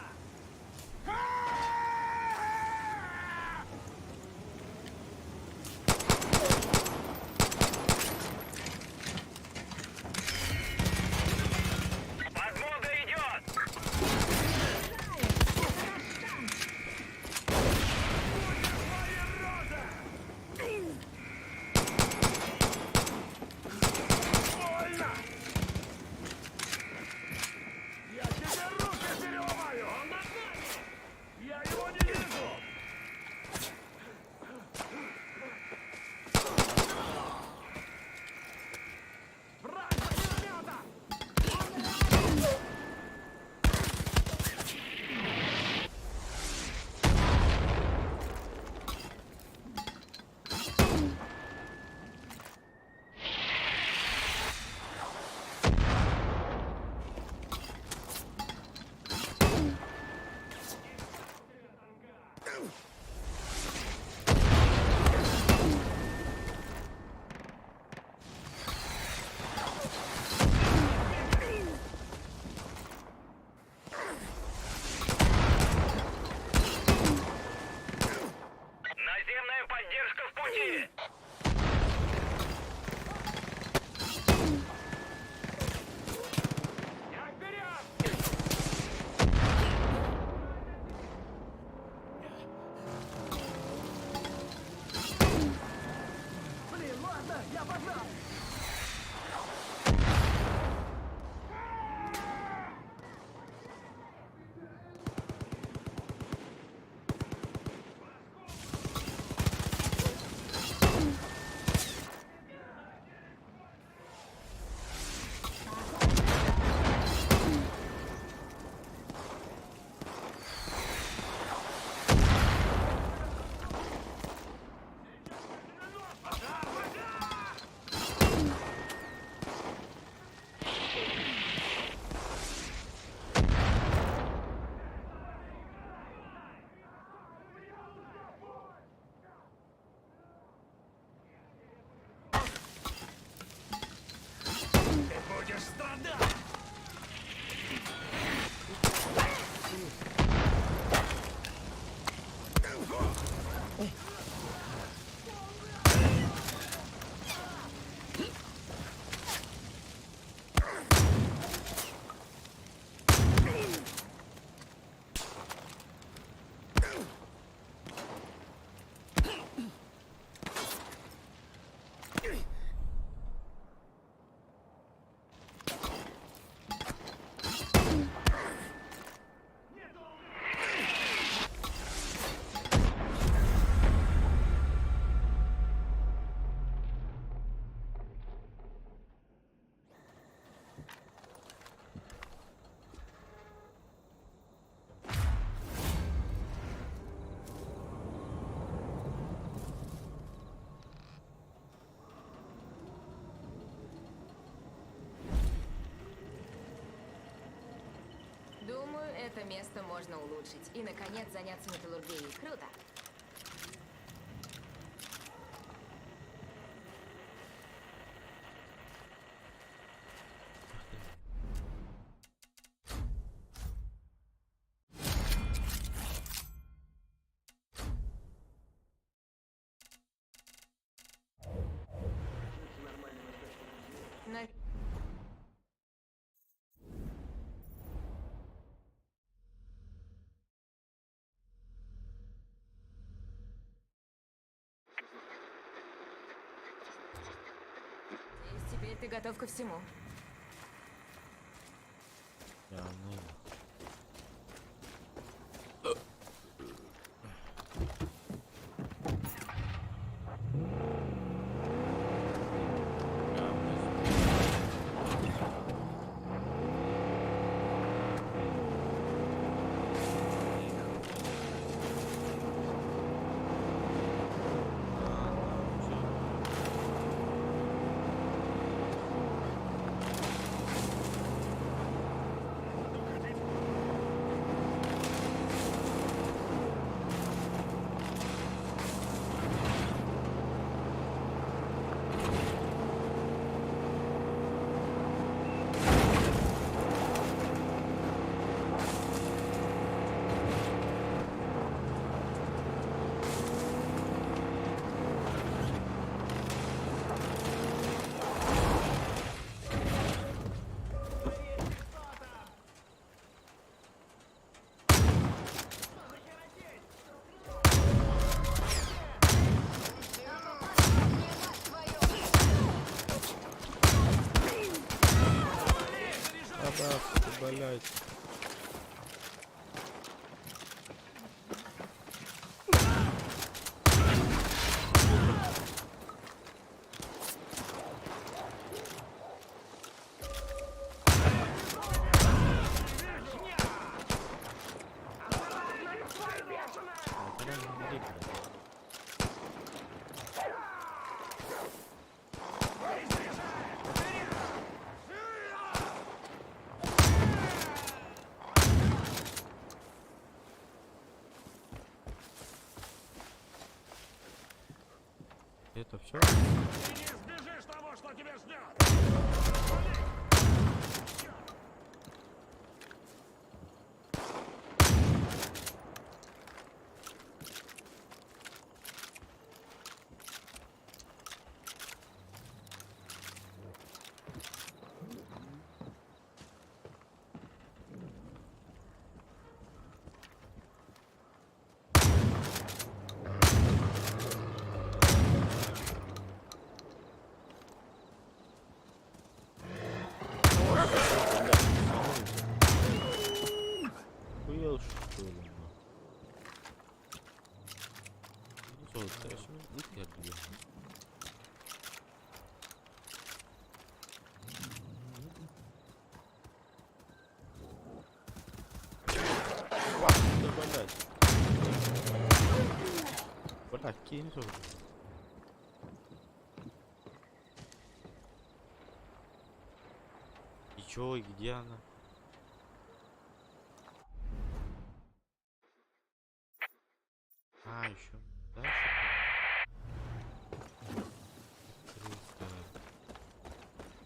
Подмога идет! Больно! Я тебе руки переломаю! Он над нами! Я его не вижу! Враг за километр! Наземная поддержка в пути! Я вперед! Блин, ладно, я погнал. Ты будешь страдать! Думаю, это место можно улучшить. И, наконец, заняться металлургией. Круто. На- Надеюсь, теперь ты готов ко всему. Я ну. блядь. Это все? Хуел что ли? Ну что, страшно выход, блин. Блядь, кинь же. И чё, и где она? А, еще дальше. Крыска.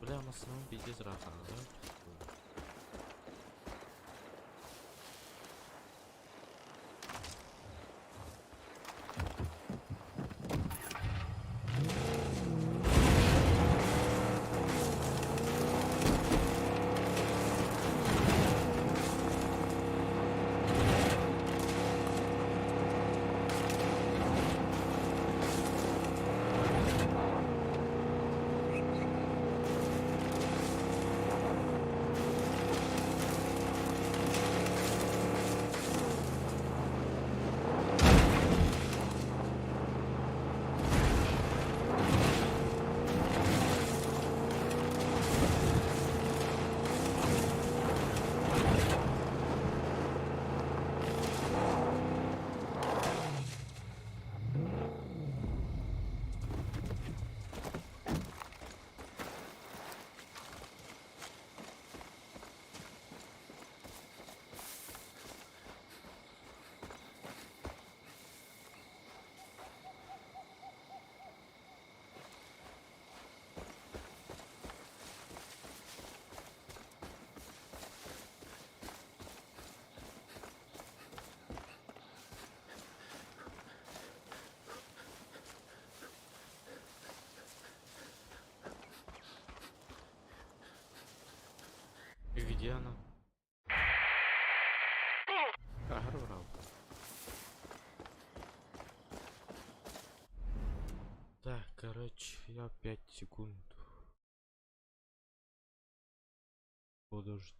Бля, мы самому пиздец раха, да? И где она? Агрорал. Так, короче, я 5 секунд. Подожди.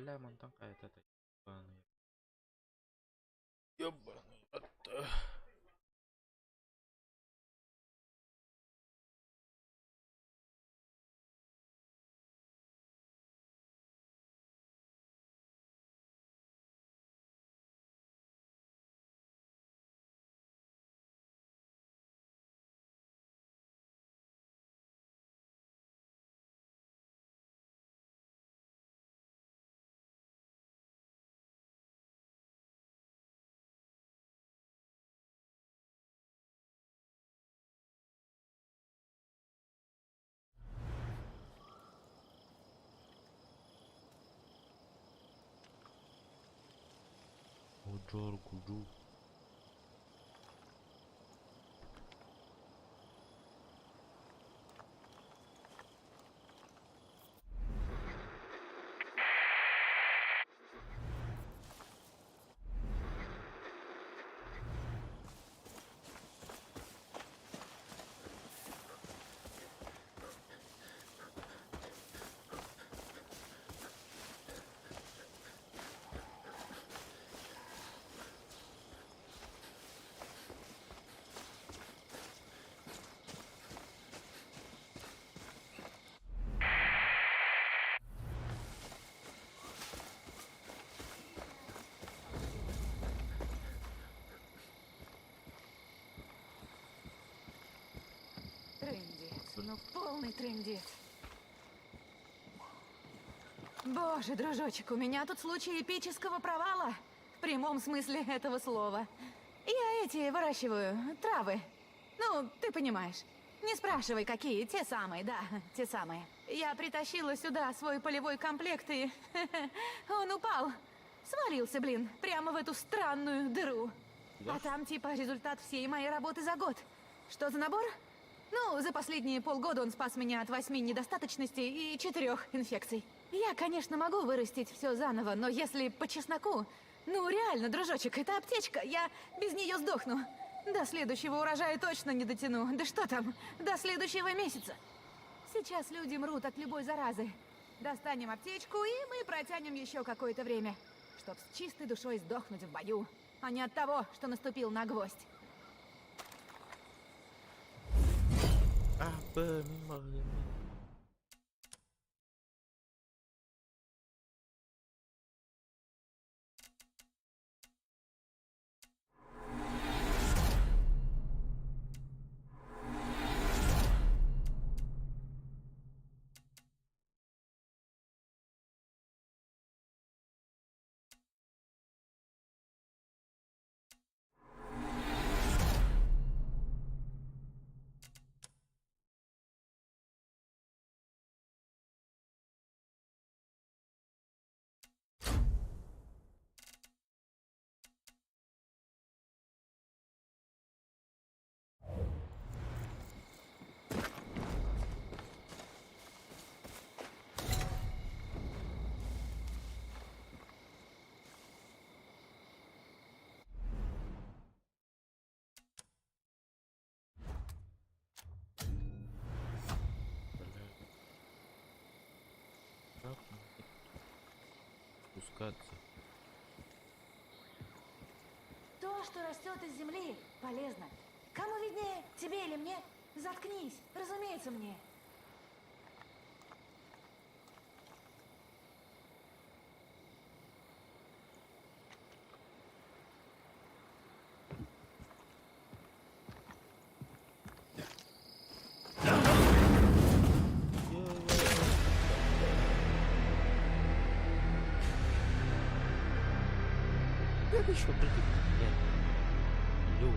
Бля, вон там какая-то ебаный. Ёбаный. Уджар гуджу. Трындец, ну полный трындец. Боже, дружочек, у меня тут случай эпического провала. В прямом смысле этого слова. Я эти выращиваю травы. Ну, ты понимаешь. Не спрашивай, какие. Те самые, да, те самые. Я притащила сюда свой полевой комплект и... Он упал. Свалился, блин, прямо в эту странную дыру. А там типа результат всей моей работы за год. Что за набор? Ну, за последние полгода он спас меня от 8 недостаточностей и 4 инфекций. Я, конечно, могу вырастить все заново, но если по чесноку... Ну, реально, дружочек, это аптечка, я без нее сдохну. До следующего урожая точно не дотяну. Да что там, до следующего месяца. Сейчас люди мрут от любой заразы. Достанем аптечку, и мы протянем еще какое-то время. Чтоб с чистой душой сдохнуть в бою, а не от того, что наступил на гвоздь. Спускаться. То, что растет из земли, полезно. Кому виднее, тебе или мне? Заткнись, разумеется, мне. Как еще против меня? Лю.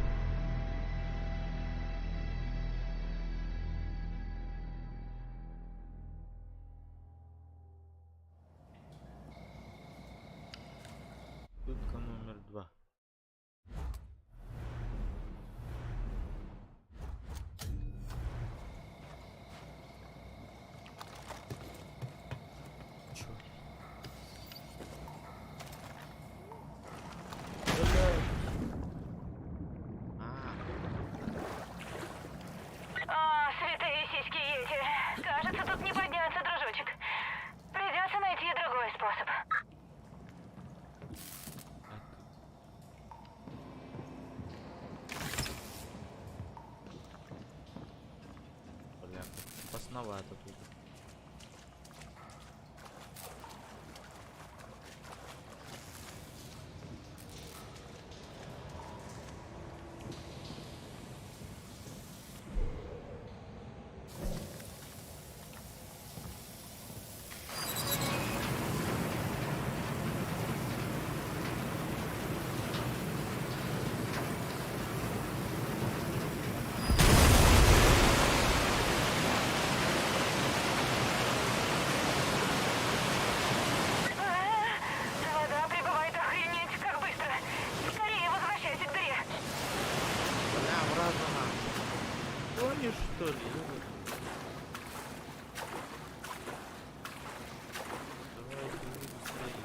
Пытка номер 2. Тесновато тут. Вода прибывает охренеть как быстро. Скорее возвращайся к дыре. Бля, вразана. Тонешь, что ли? Давайте быстрее.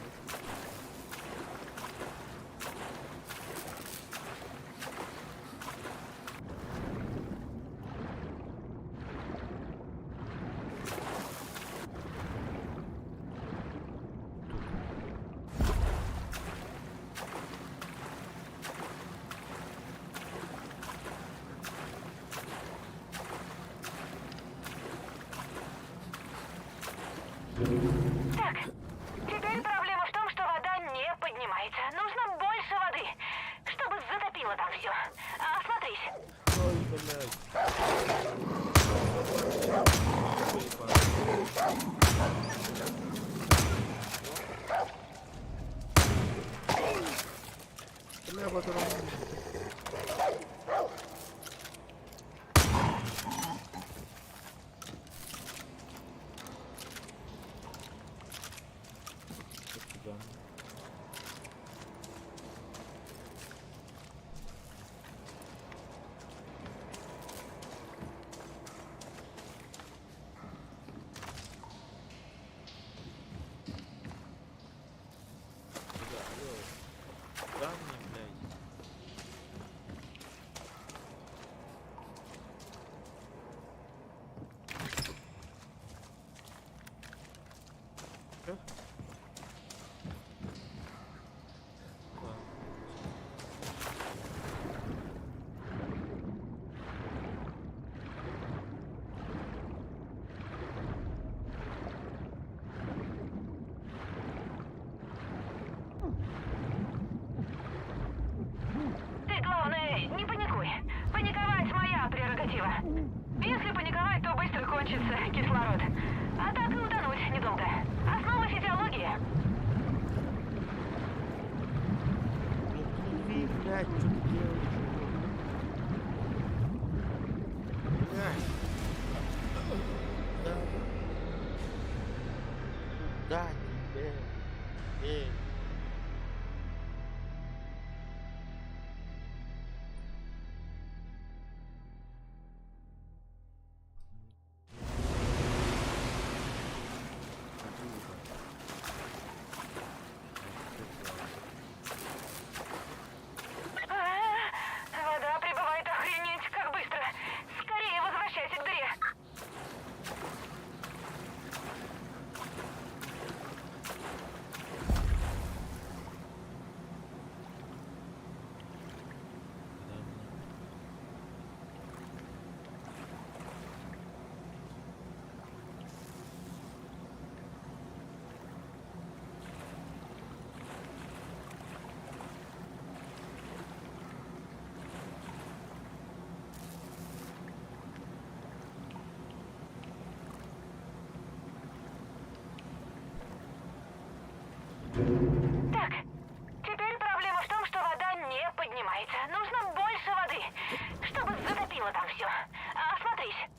Так, теперь проблема в том, что вода не поднимается. Нужно больше воды, чтобы затопило там все. Осмотрись. Ой, блядь. Бля, вот сюда. Да, мне, блядь. Чё? Ладно. Ты, главное, не паникуй. Паниковать моя прерогатива. Если паниковать, то быстро кончится кислород. А так и утонуть недолго. Основа физиологии. Плыви, блядь, что ты делаешь? Блядь. Да. Куда тебе? Эй. Вода прибывает охренеть как быстро. Скорее возвращайся к дыре. Так, теперь проблема в том, что вода не поднимается. Нужно больше воды, чтобы затопило там все. Осмотрись.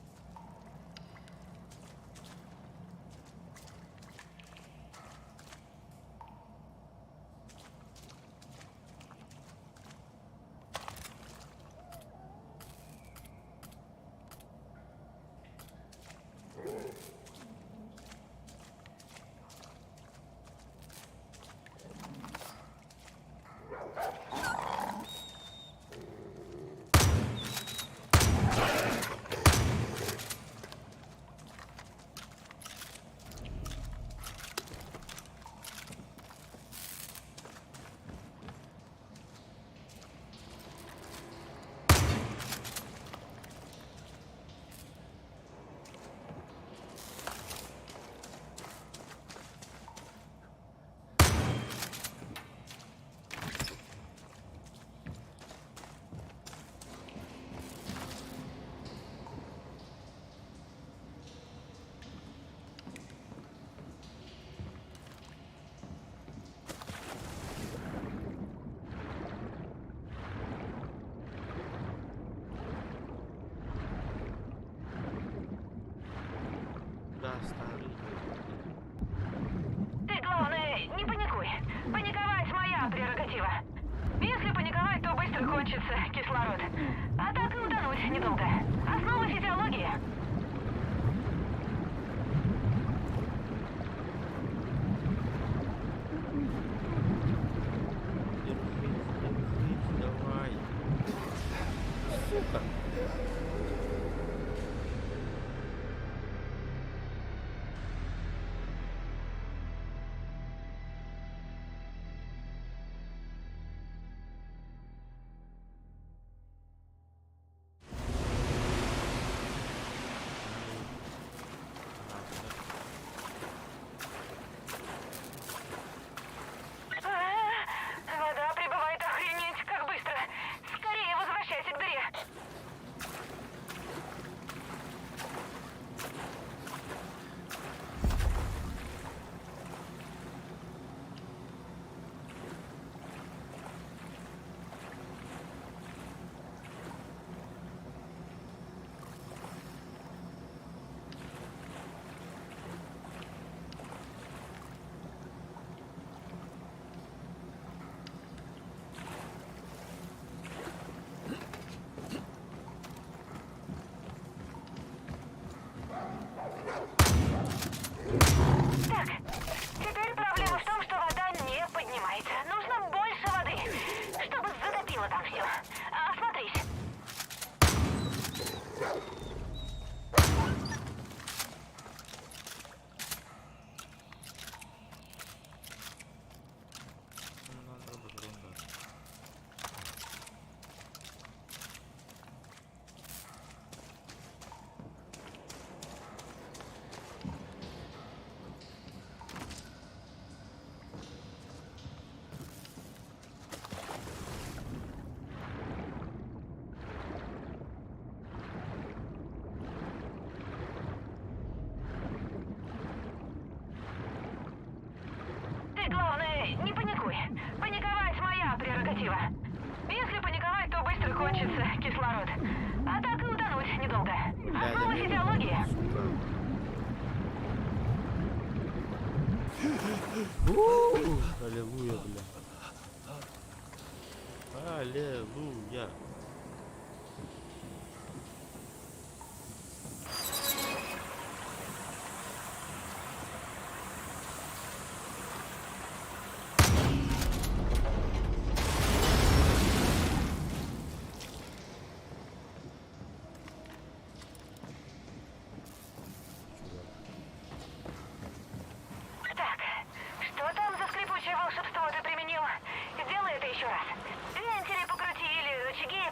кончится кислород. А так и утонуть недолго. Основа физиологии. Держись, давай. Сука. Вода прибывает охренеть как быстро. Скорее возвращайся к дыре. Так, теперь проблема в том, что вода не поднимается. Нужно больше воды, чтобы затопило там все. Осмотрись. Надо ерунда. Ты, главное, не паникуй. Паниковать моя прерогатива. Если паниковать, то быстро кончится кислород. А так и утонуть недолго. Основа физиологии. Аллилуйя, бля. Аллилуйя. Так, что там за скрипучее волшебство ты применил? Сделай это еще раз. Вентили покрути или рычаги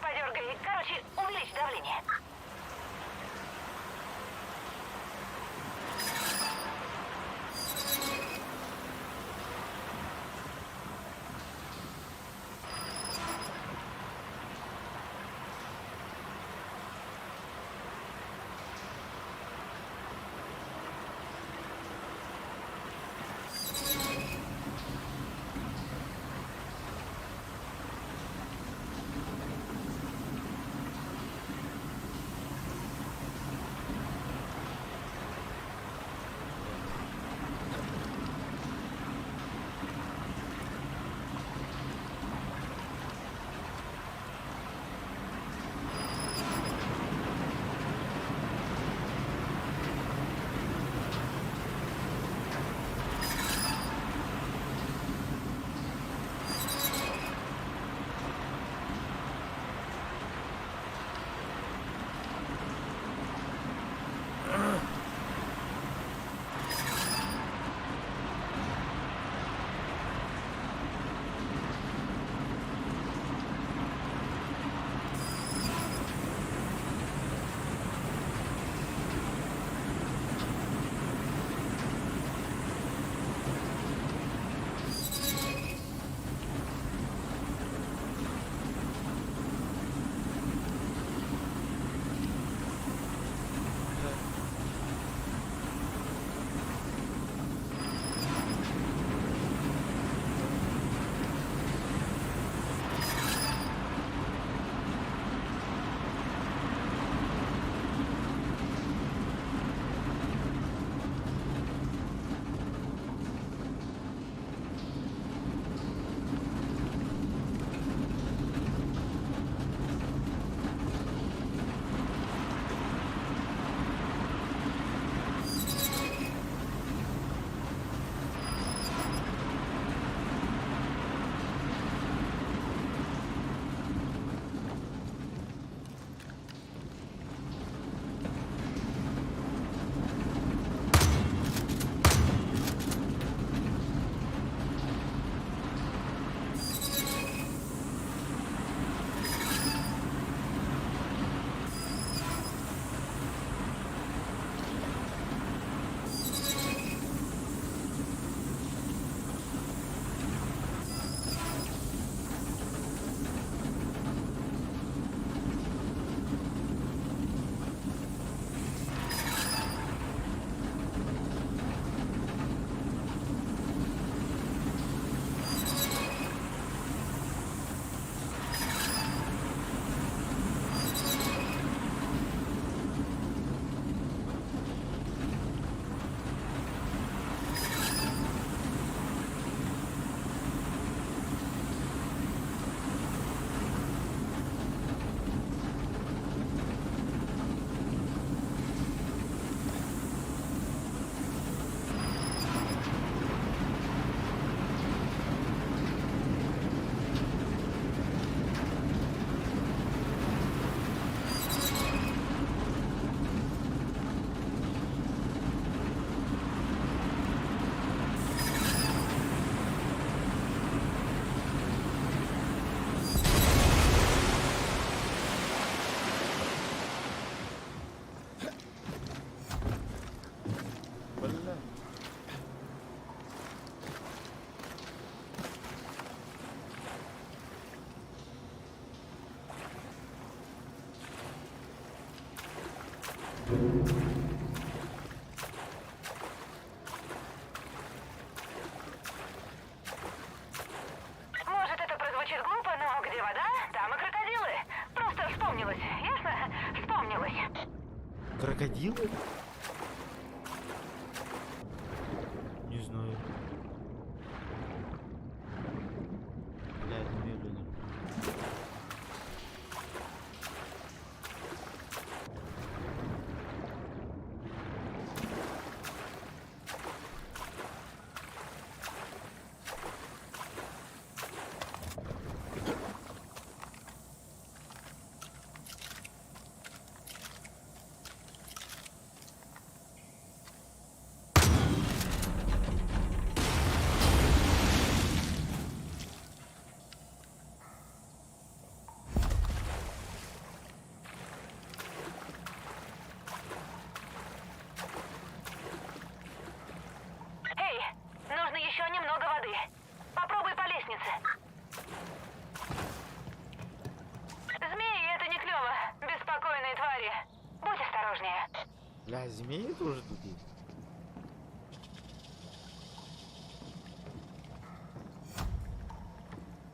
Крокодилы? Не знаю. Блядь, медленно. Эй, нужно еще немного воды. Попробуй по лестнице. Змеи — это не клево. Беспокойные твари. Будь осторожнее. Бля, змеи тоже тут есть?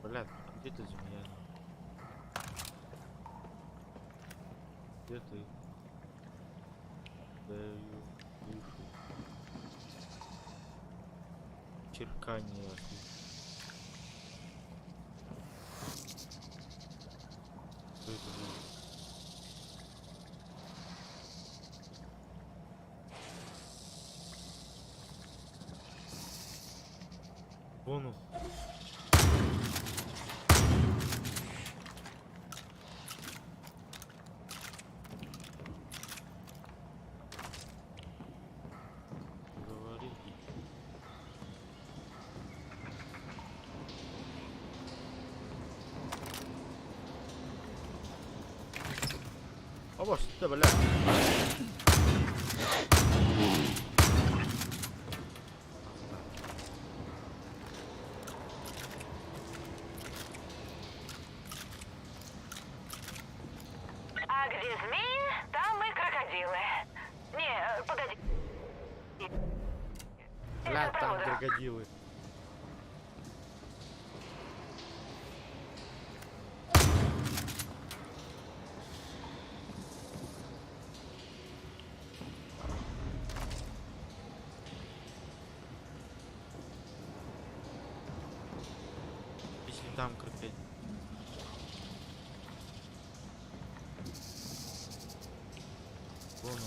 Бля, где ты, змея? Где ты? Да её слышу. Черканье. Что это было? Вон он. Говори. А вот что, бля. А где змеи, там и крокодилы. Не, погоди. Бля, Это там правда. крокодилы. Если там крокодил. Вон он.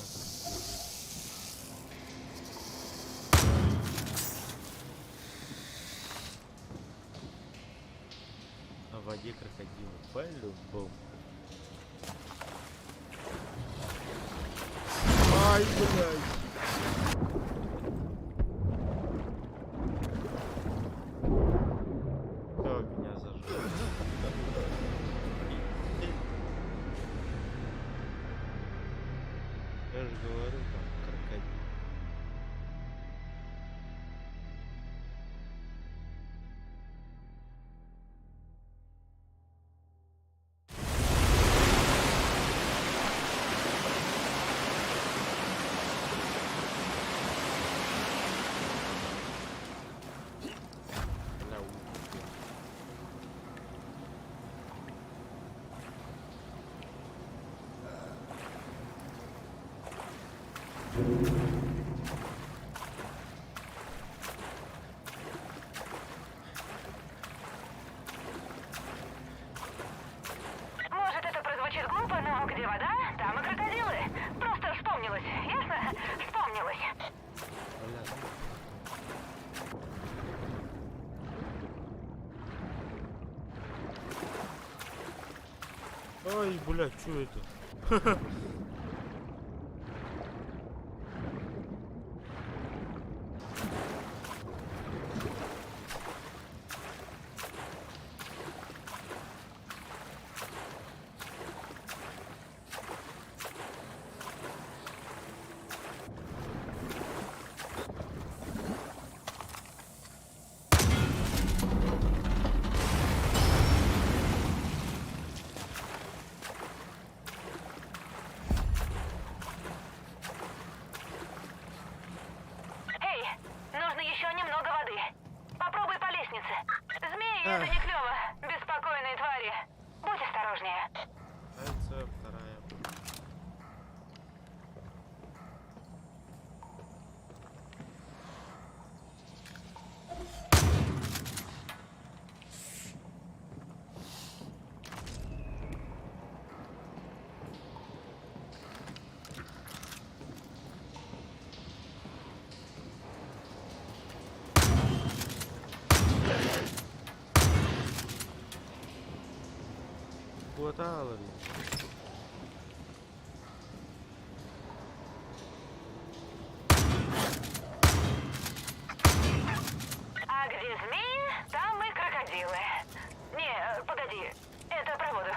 На воде крокодилы. По-любому. Ай, блядь. Кто меня зажал? Я же говорю, там крокодил. Бля, убил. Может, это прозвучит глупо, но где вода, там и крокодилы. Просто вспомнилось, ясно? Вспомнилось. Бля. Ай, блядь, что это? Эй, нужно еще немного воды. Попробуй по лестнице. Змеи — это не клево. Беспокойные твари. Будь осторожнее. Нравится вторая. хватало. А где змеи, там и крокодилы. Не, погоди, это про воду.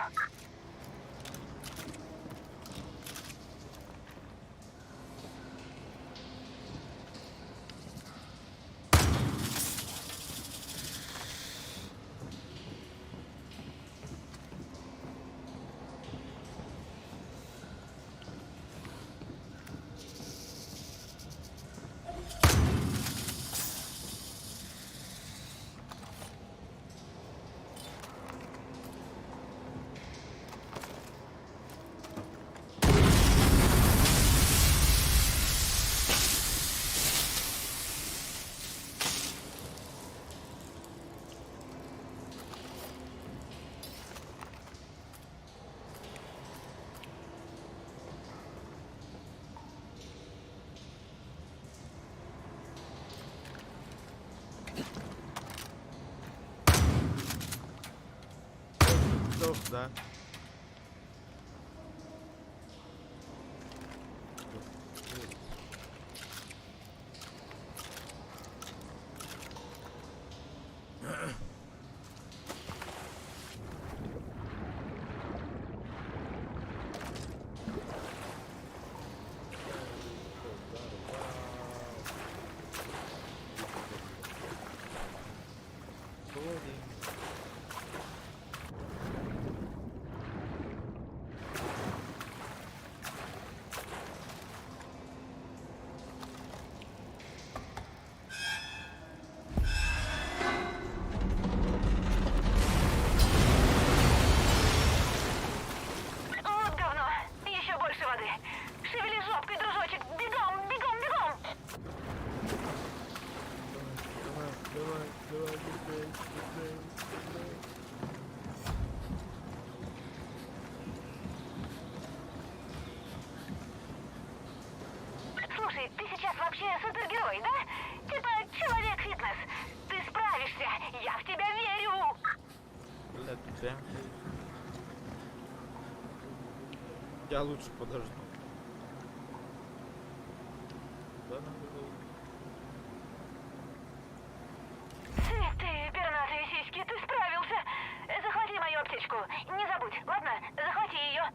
Сдох, да. Вот говно, еще больше воды. Шевели жопкой, дружочек, бегом, бегом, бегом. Давай, быстрее. Слушай, ты сейчас вообще супергерой, да? Типа человек-фитнес. Ты справишься, я в тебя верю. Блядь, прям. Я лучше подожду. Да, надо было. Святые пернатые сиськи, ты справился. Захвати мою аптечку. Не забудь, ладно? Захвати ее.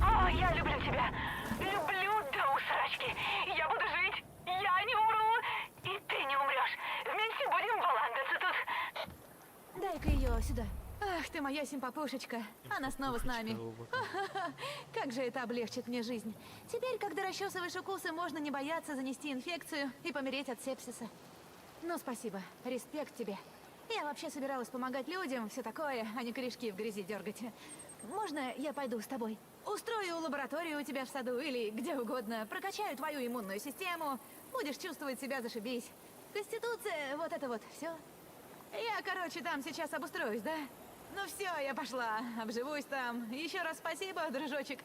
О, я люблю тебя. Люблю до усрачки. Я буду жить. Я не умру. И ты не умрешь. Вместе будем баландаться тут. Дай-ка ее сюда. Ах ты моя симпапушечка. Она снова с нами. Как же это облегчит мне жизнь. Теперь, когда расчесываешь укусы, можно не бояться занести инфекцию и помереть от сепсиса. Ну, спасибо. Респект тебе. Я вообще собиралась помогать людям, все такое, а не корешки в грязи дергать. Можно я пойду с тобой? Устрою лабораторию у тебя в саду или где угодно. Прокачаю твою иммунную систему. Будешь чувствовать себя зашибись. Конституция, вот это вот, все. Я, короче, там сейчас обустроюсь, да? Ну все, я пошла. Обживусь там. Еще раз спасибо, дружочек.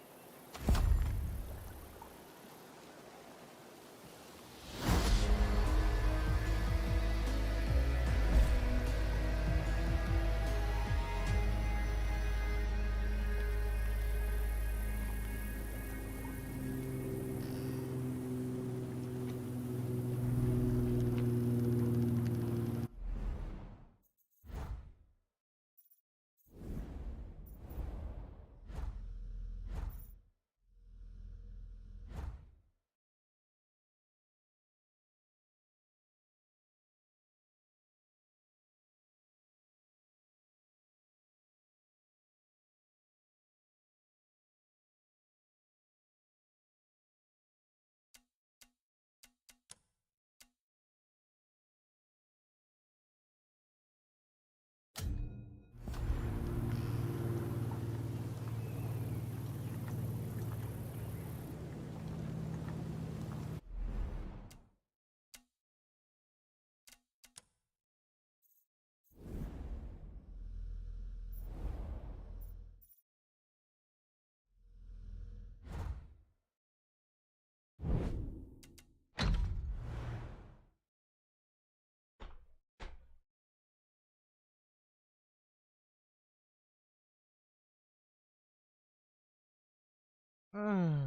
Рад,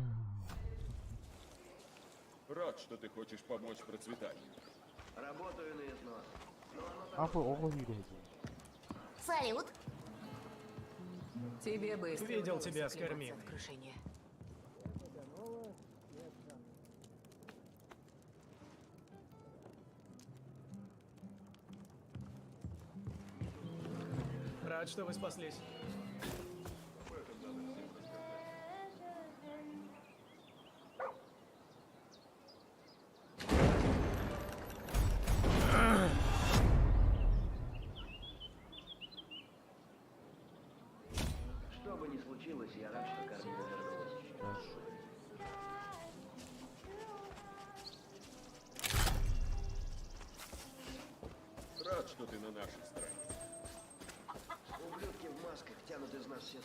что ты хочешь помочь процветанию. Работаю на износ. А вы оба видите. Салют. Тебе быстро Видел удалось тебя с оклематься Карминой. от крушения. Рад, что вы спаслись. Что бы ни случилось, я рад, что Кармина вернулась. Хорошо. Рад, что ты на нашей стороне. Ублюдки в масках тянут из нас все...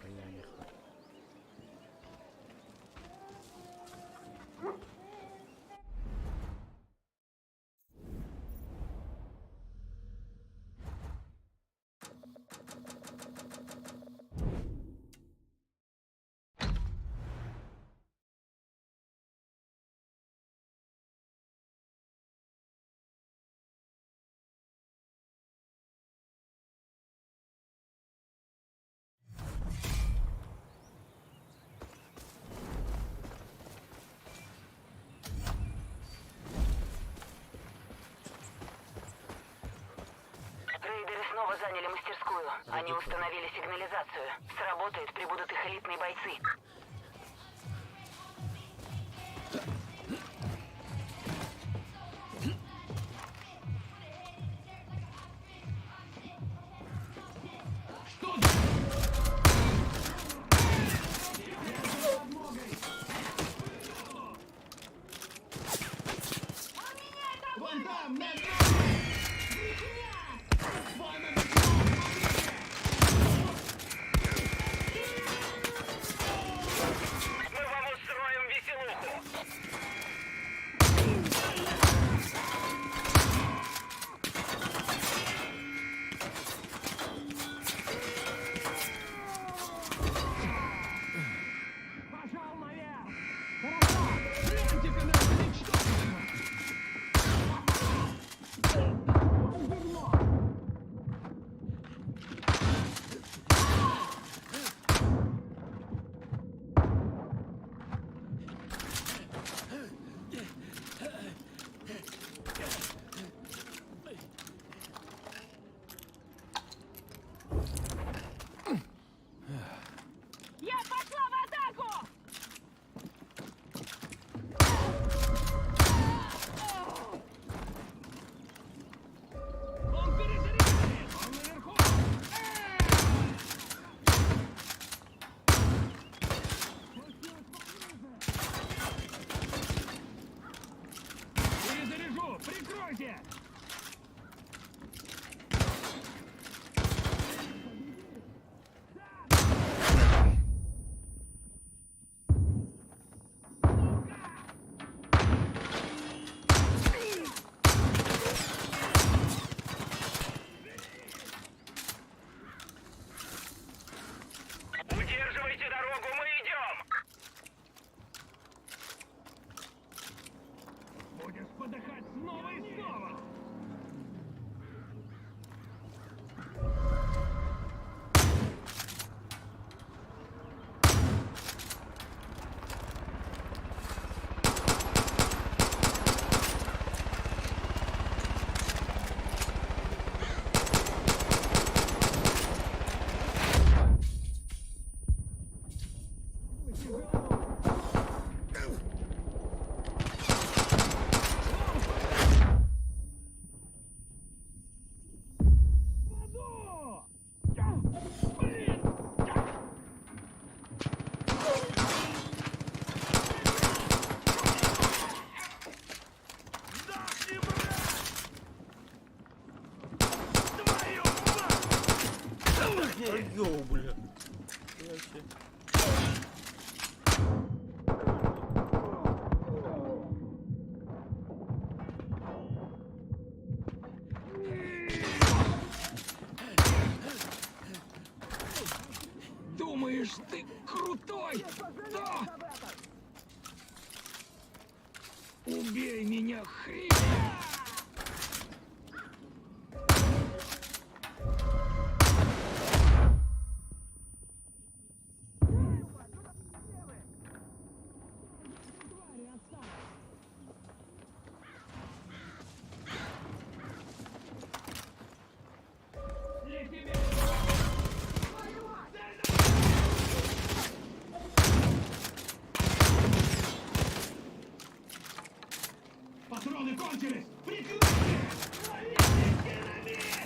Бля, не хватит. Рейдеры снова заняли мастерскую. Они установили сигнализацию. Сработает, прибудут их элитные бойцы. Мы вам устроим веселуху! Йоу, бля. Думаешь, ты крутой? Да! Убей меня, хрень! Патроны кончились! Прикрытие! Ловите динамит!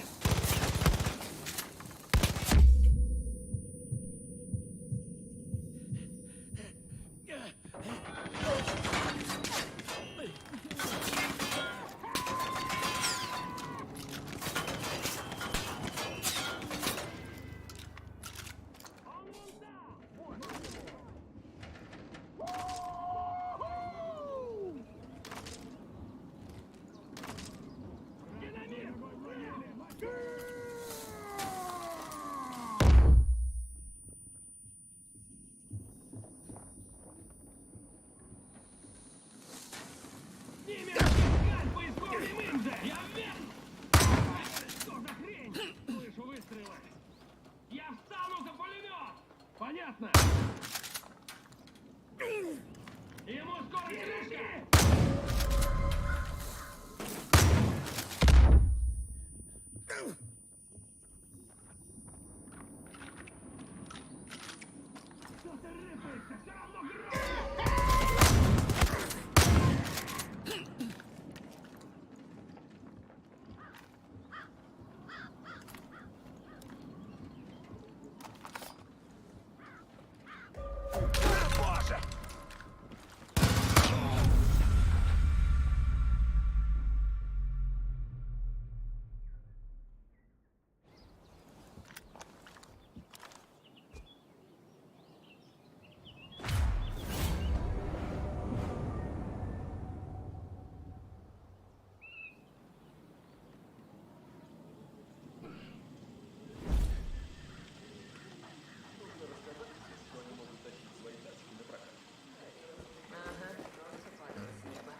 Понятно? Ему скоро крышка! Что-то рыпается, все равно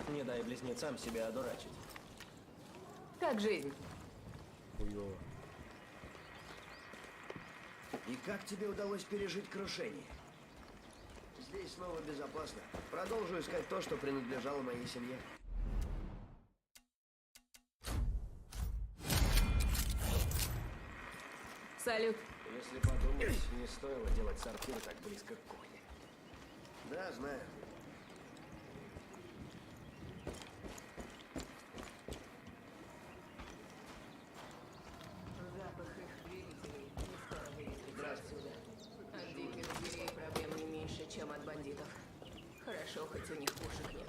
Не дай близнецам себя одурачить. Как жизнь? Хуёво. И как тебе удалось пережить крушение? Здесь снова безопасно. Продолжу искать то, что принадлежало моей семье. Салют. Если подумать, не стоило делать сортир так близко к кухне. Да, знаю. Запах их двигателей не скоро вылетит отсюда. От диких зверей проблем не меньше, чем от бандитов. Хорошо, хоть у них пушек нет.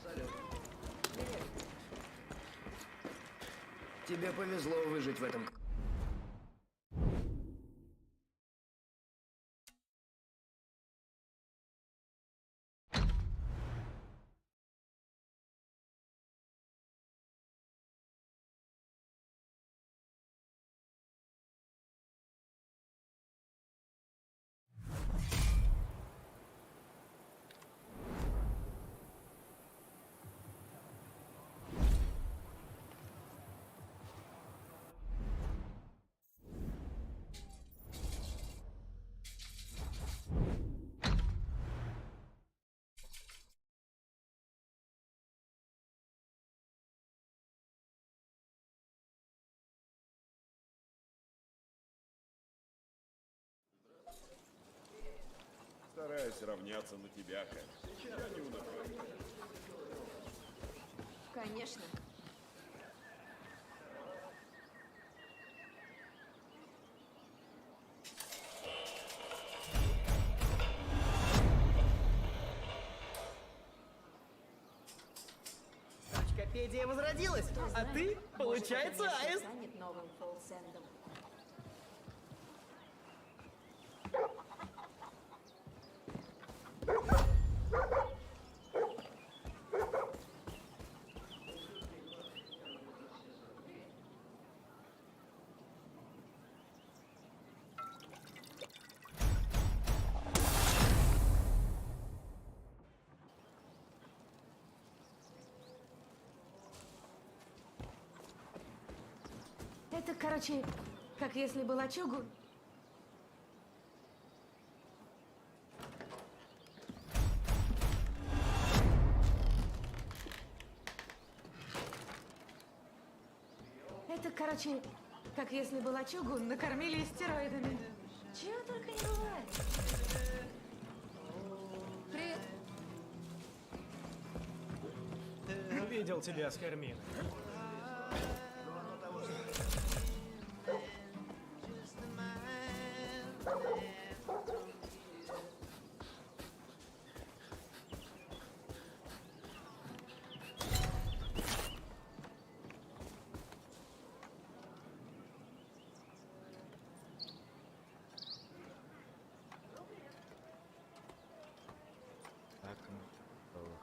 Салют. Тебе повезло выжить в этом. Стараюсь равняться на тебя, Кэп. Я не унываю. Конечно. Стручкопедия возродилась, а ты, получается, аист. Станет новым Фолсендом. Это, короче, как если бы лачугу... Это, короче, как если бы лачугу накормили стероидами. Чего только не бывает. Привет. Видел тебя с Карминой. Так, ну, готово.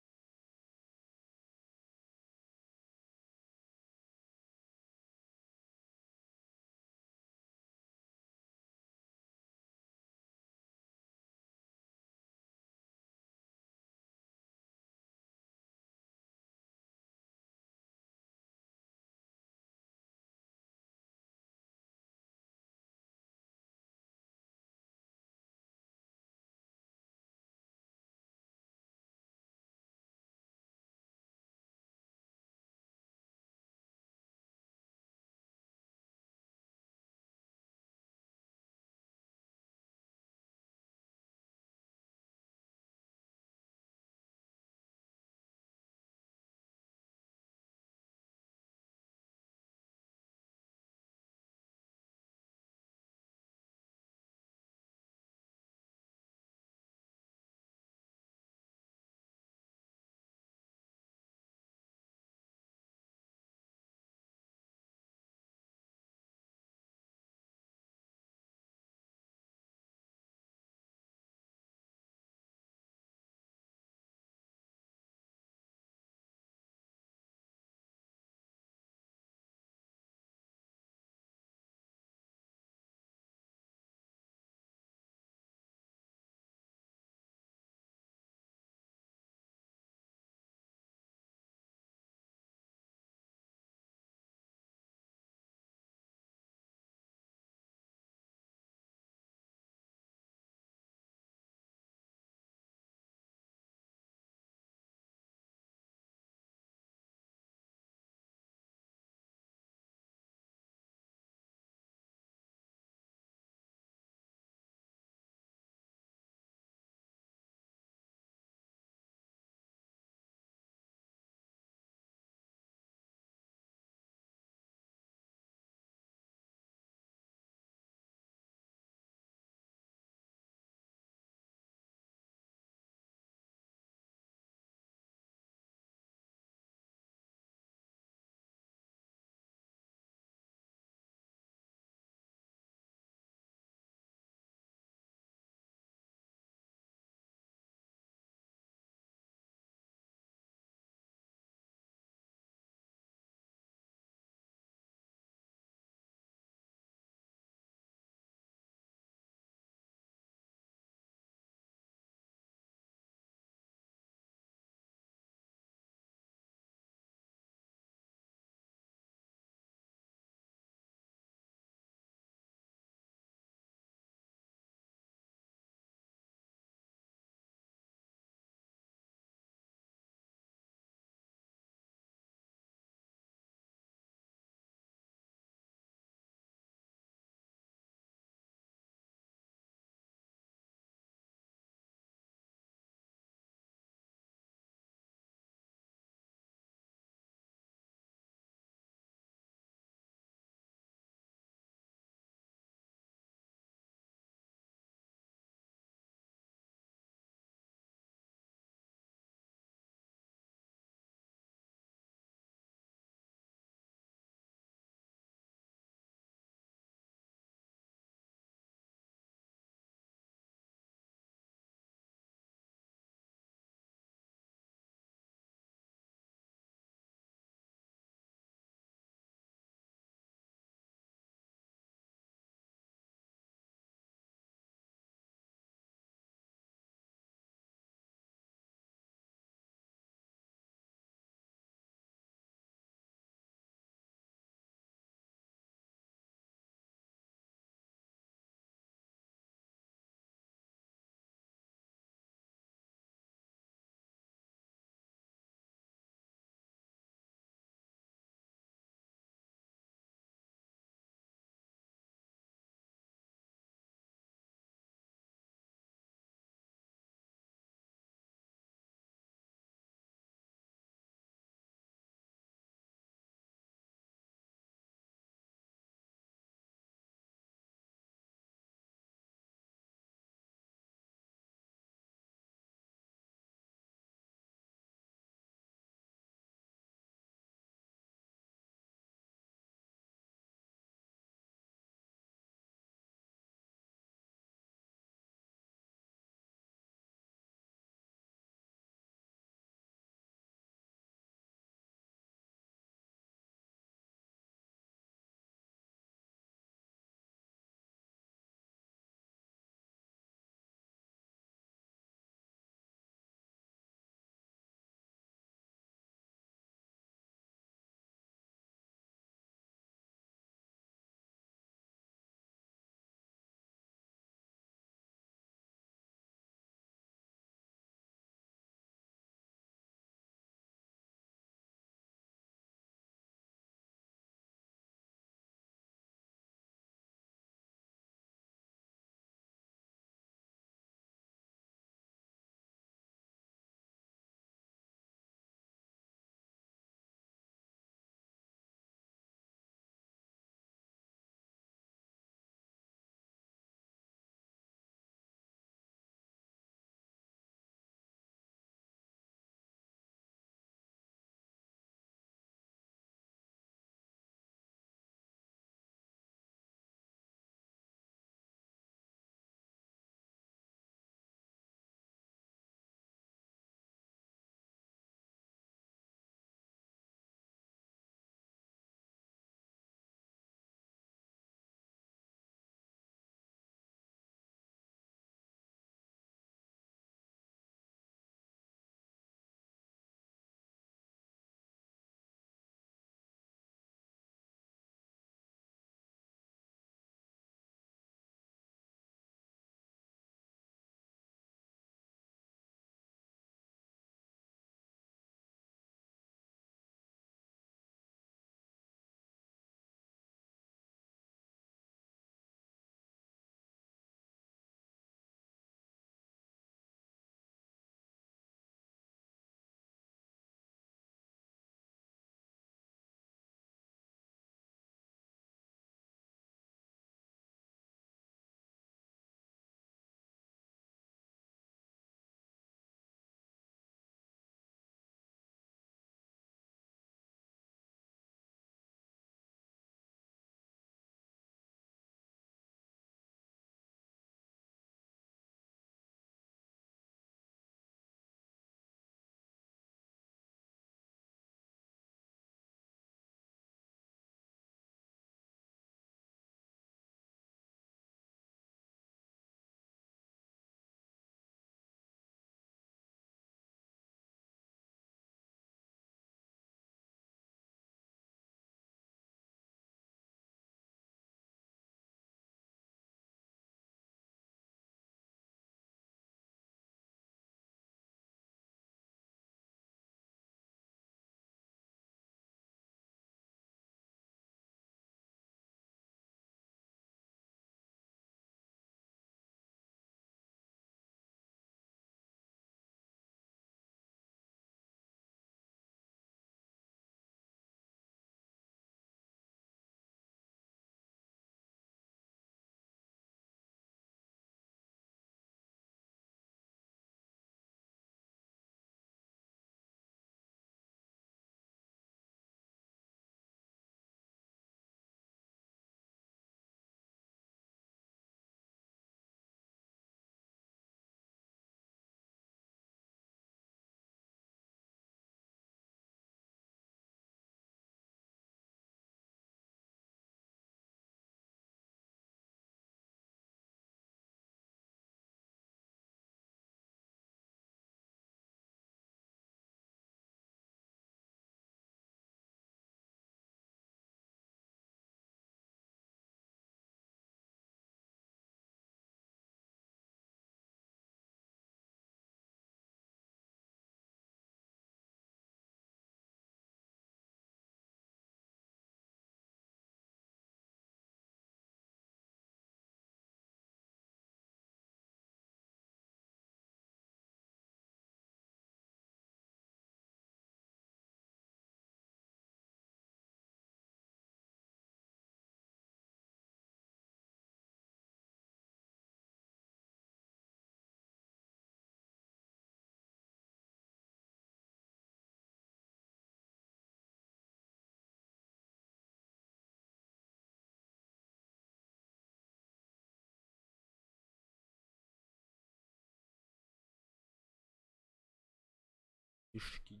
Кишки.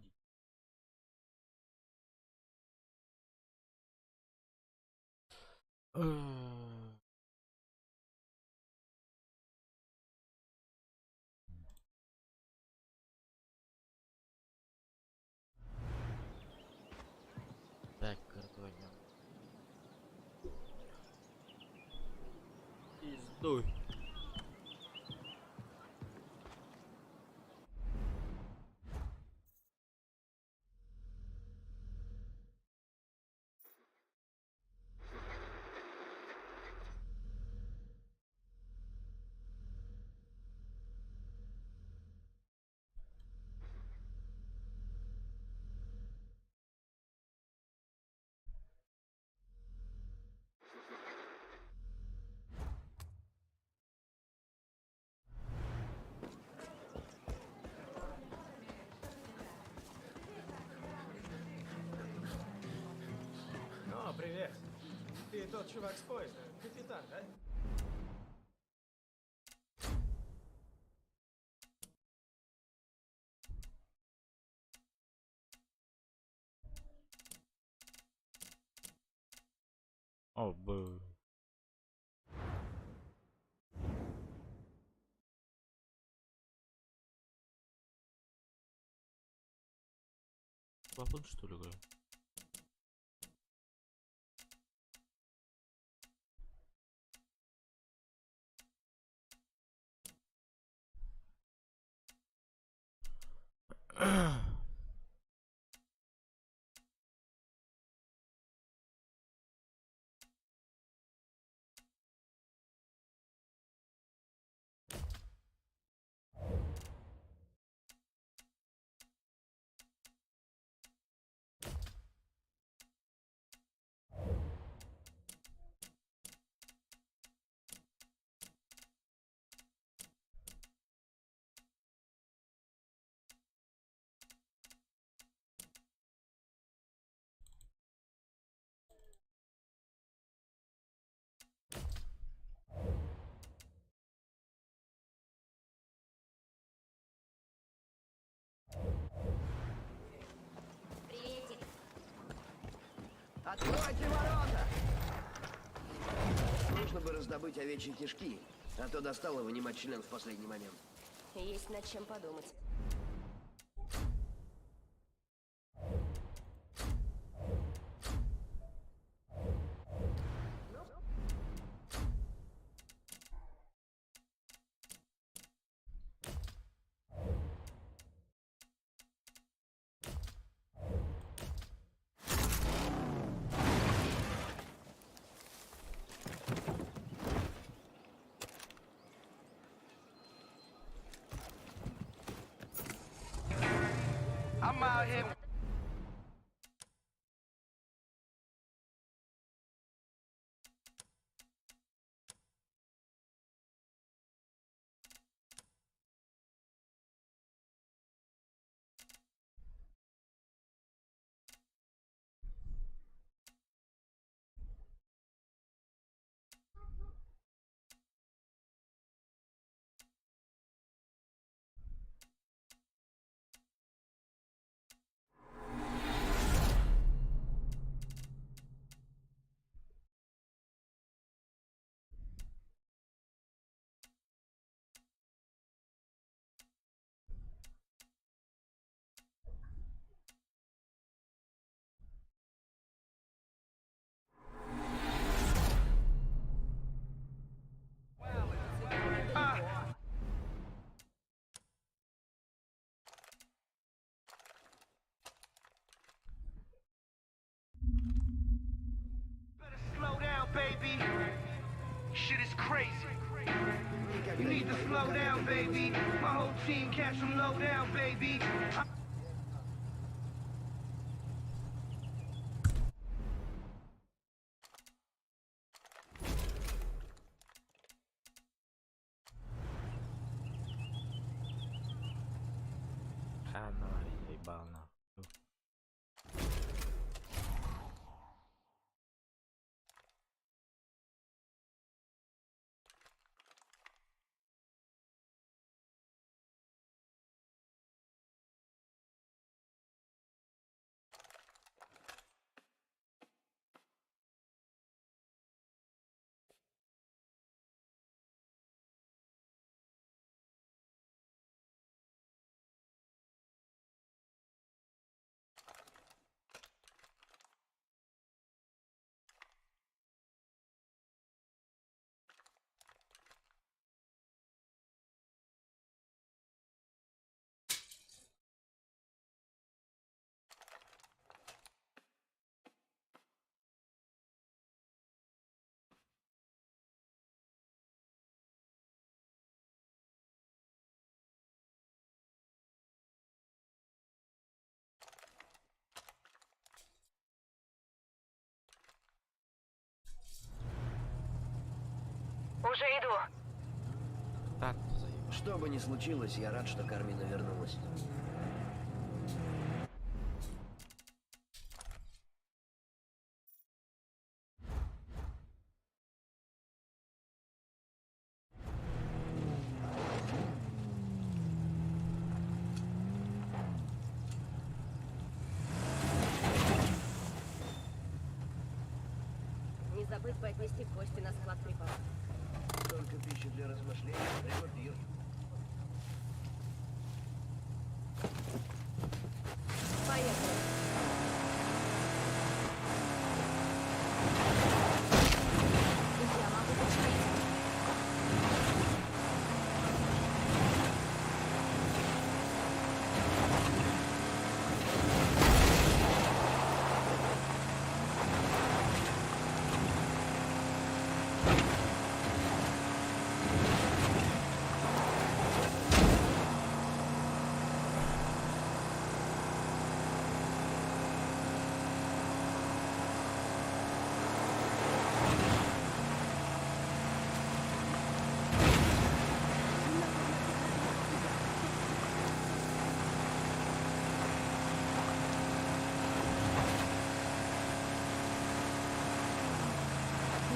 Так, картоним. Пиздуй. О, привет. Ты тот чувак с поезда, капитан, да? О, б. Платон, что ли, говорю? Откройте ворота! Нужно бы раздобыть овечьи кишки, а то достало вынимать член в последний момент. Есть над чем подумать. I'm out here. Slow down, baby. Shit is crazy. You need to slow down, baby. My whole team catch them low down, baby. Хана, я ебал нахуй. Уже иду. Да, заебал. Что бы ни случилось, я рад, что Кармина вернулась. Не забыть бы отнести кости на склад припасов. Только пища для размышлений, прямо пир. Поехали. Я могу починить.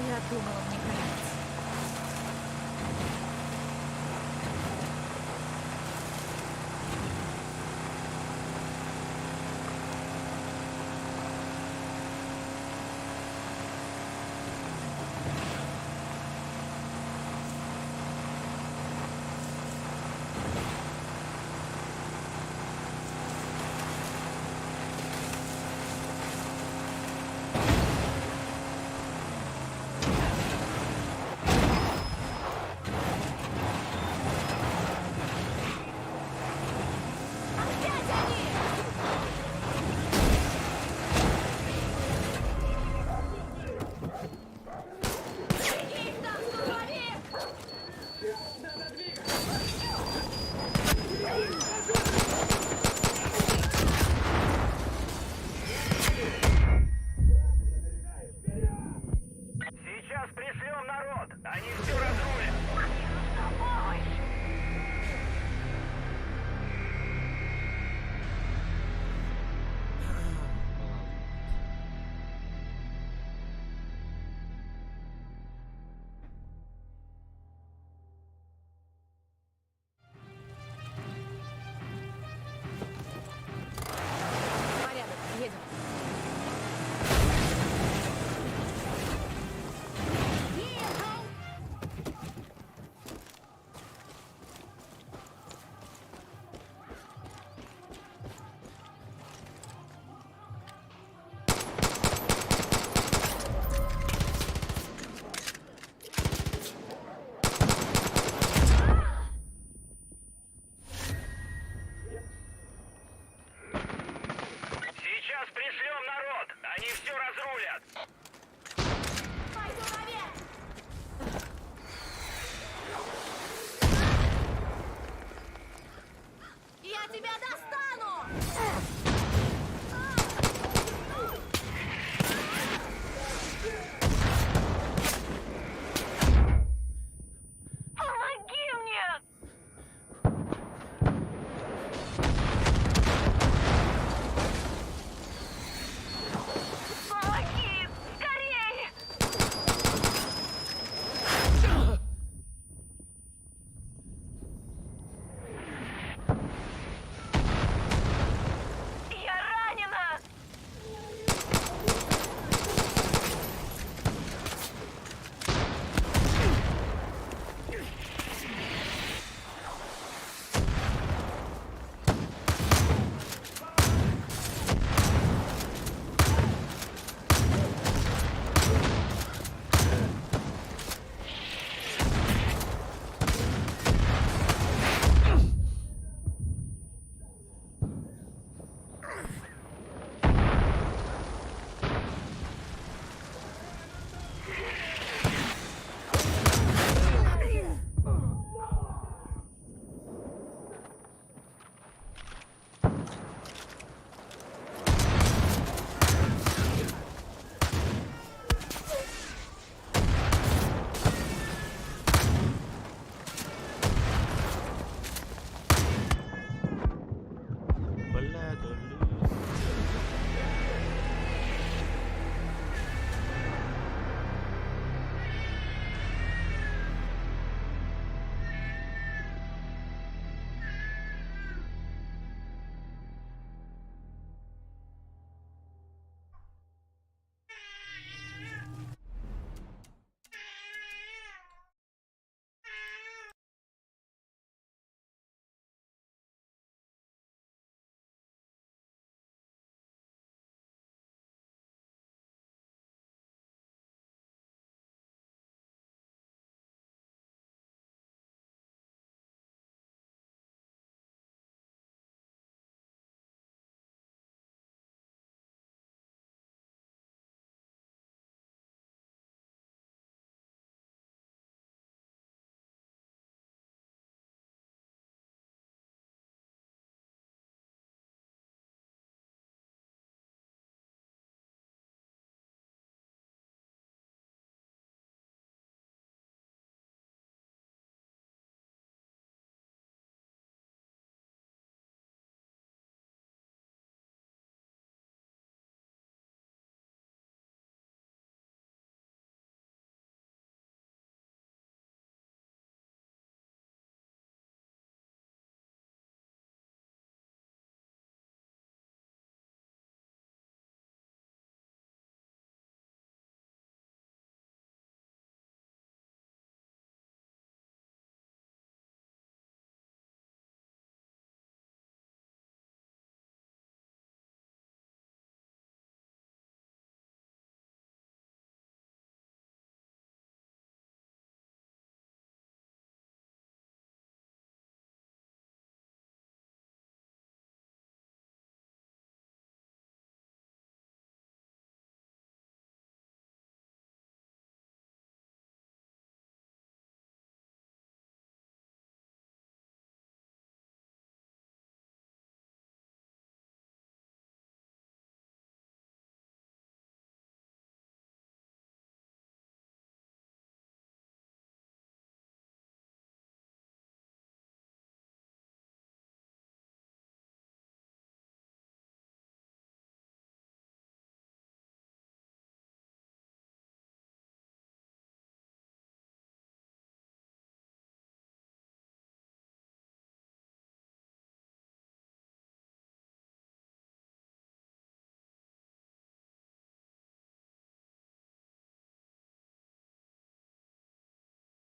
Я думала, мне конец.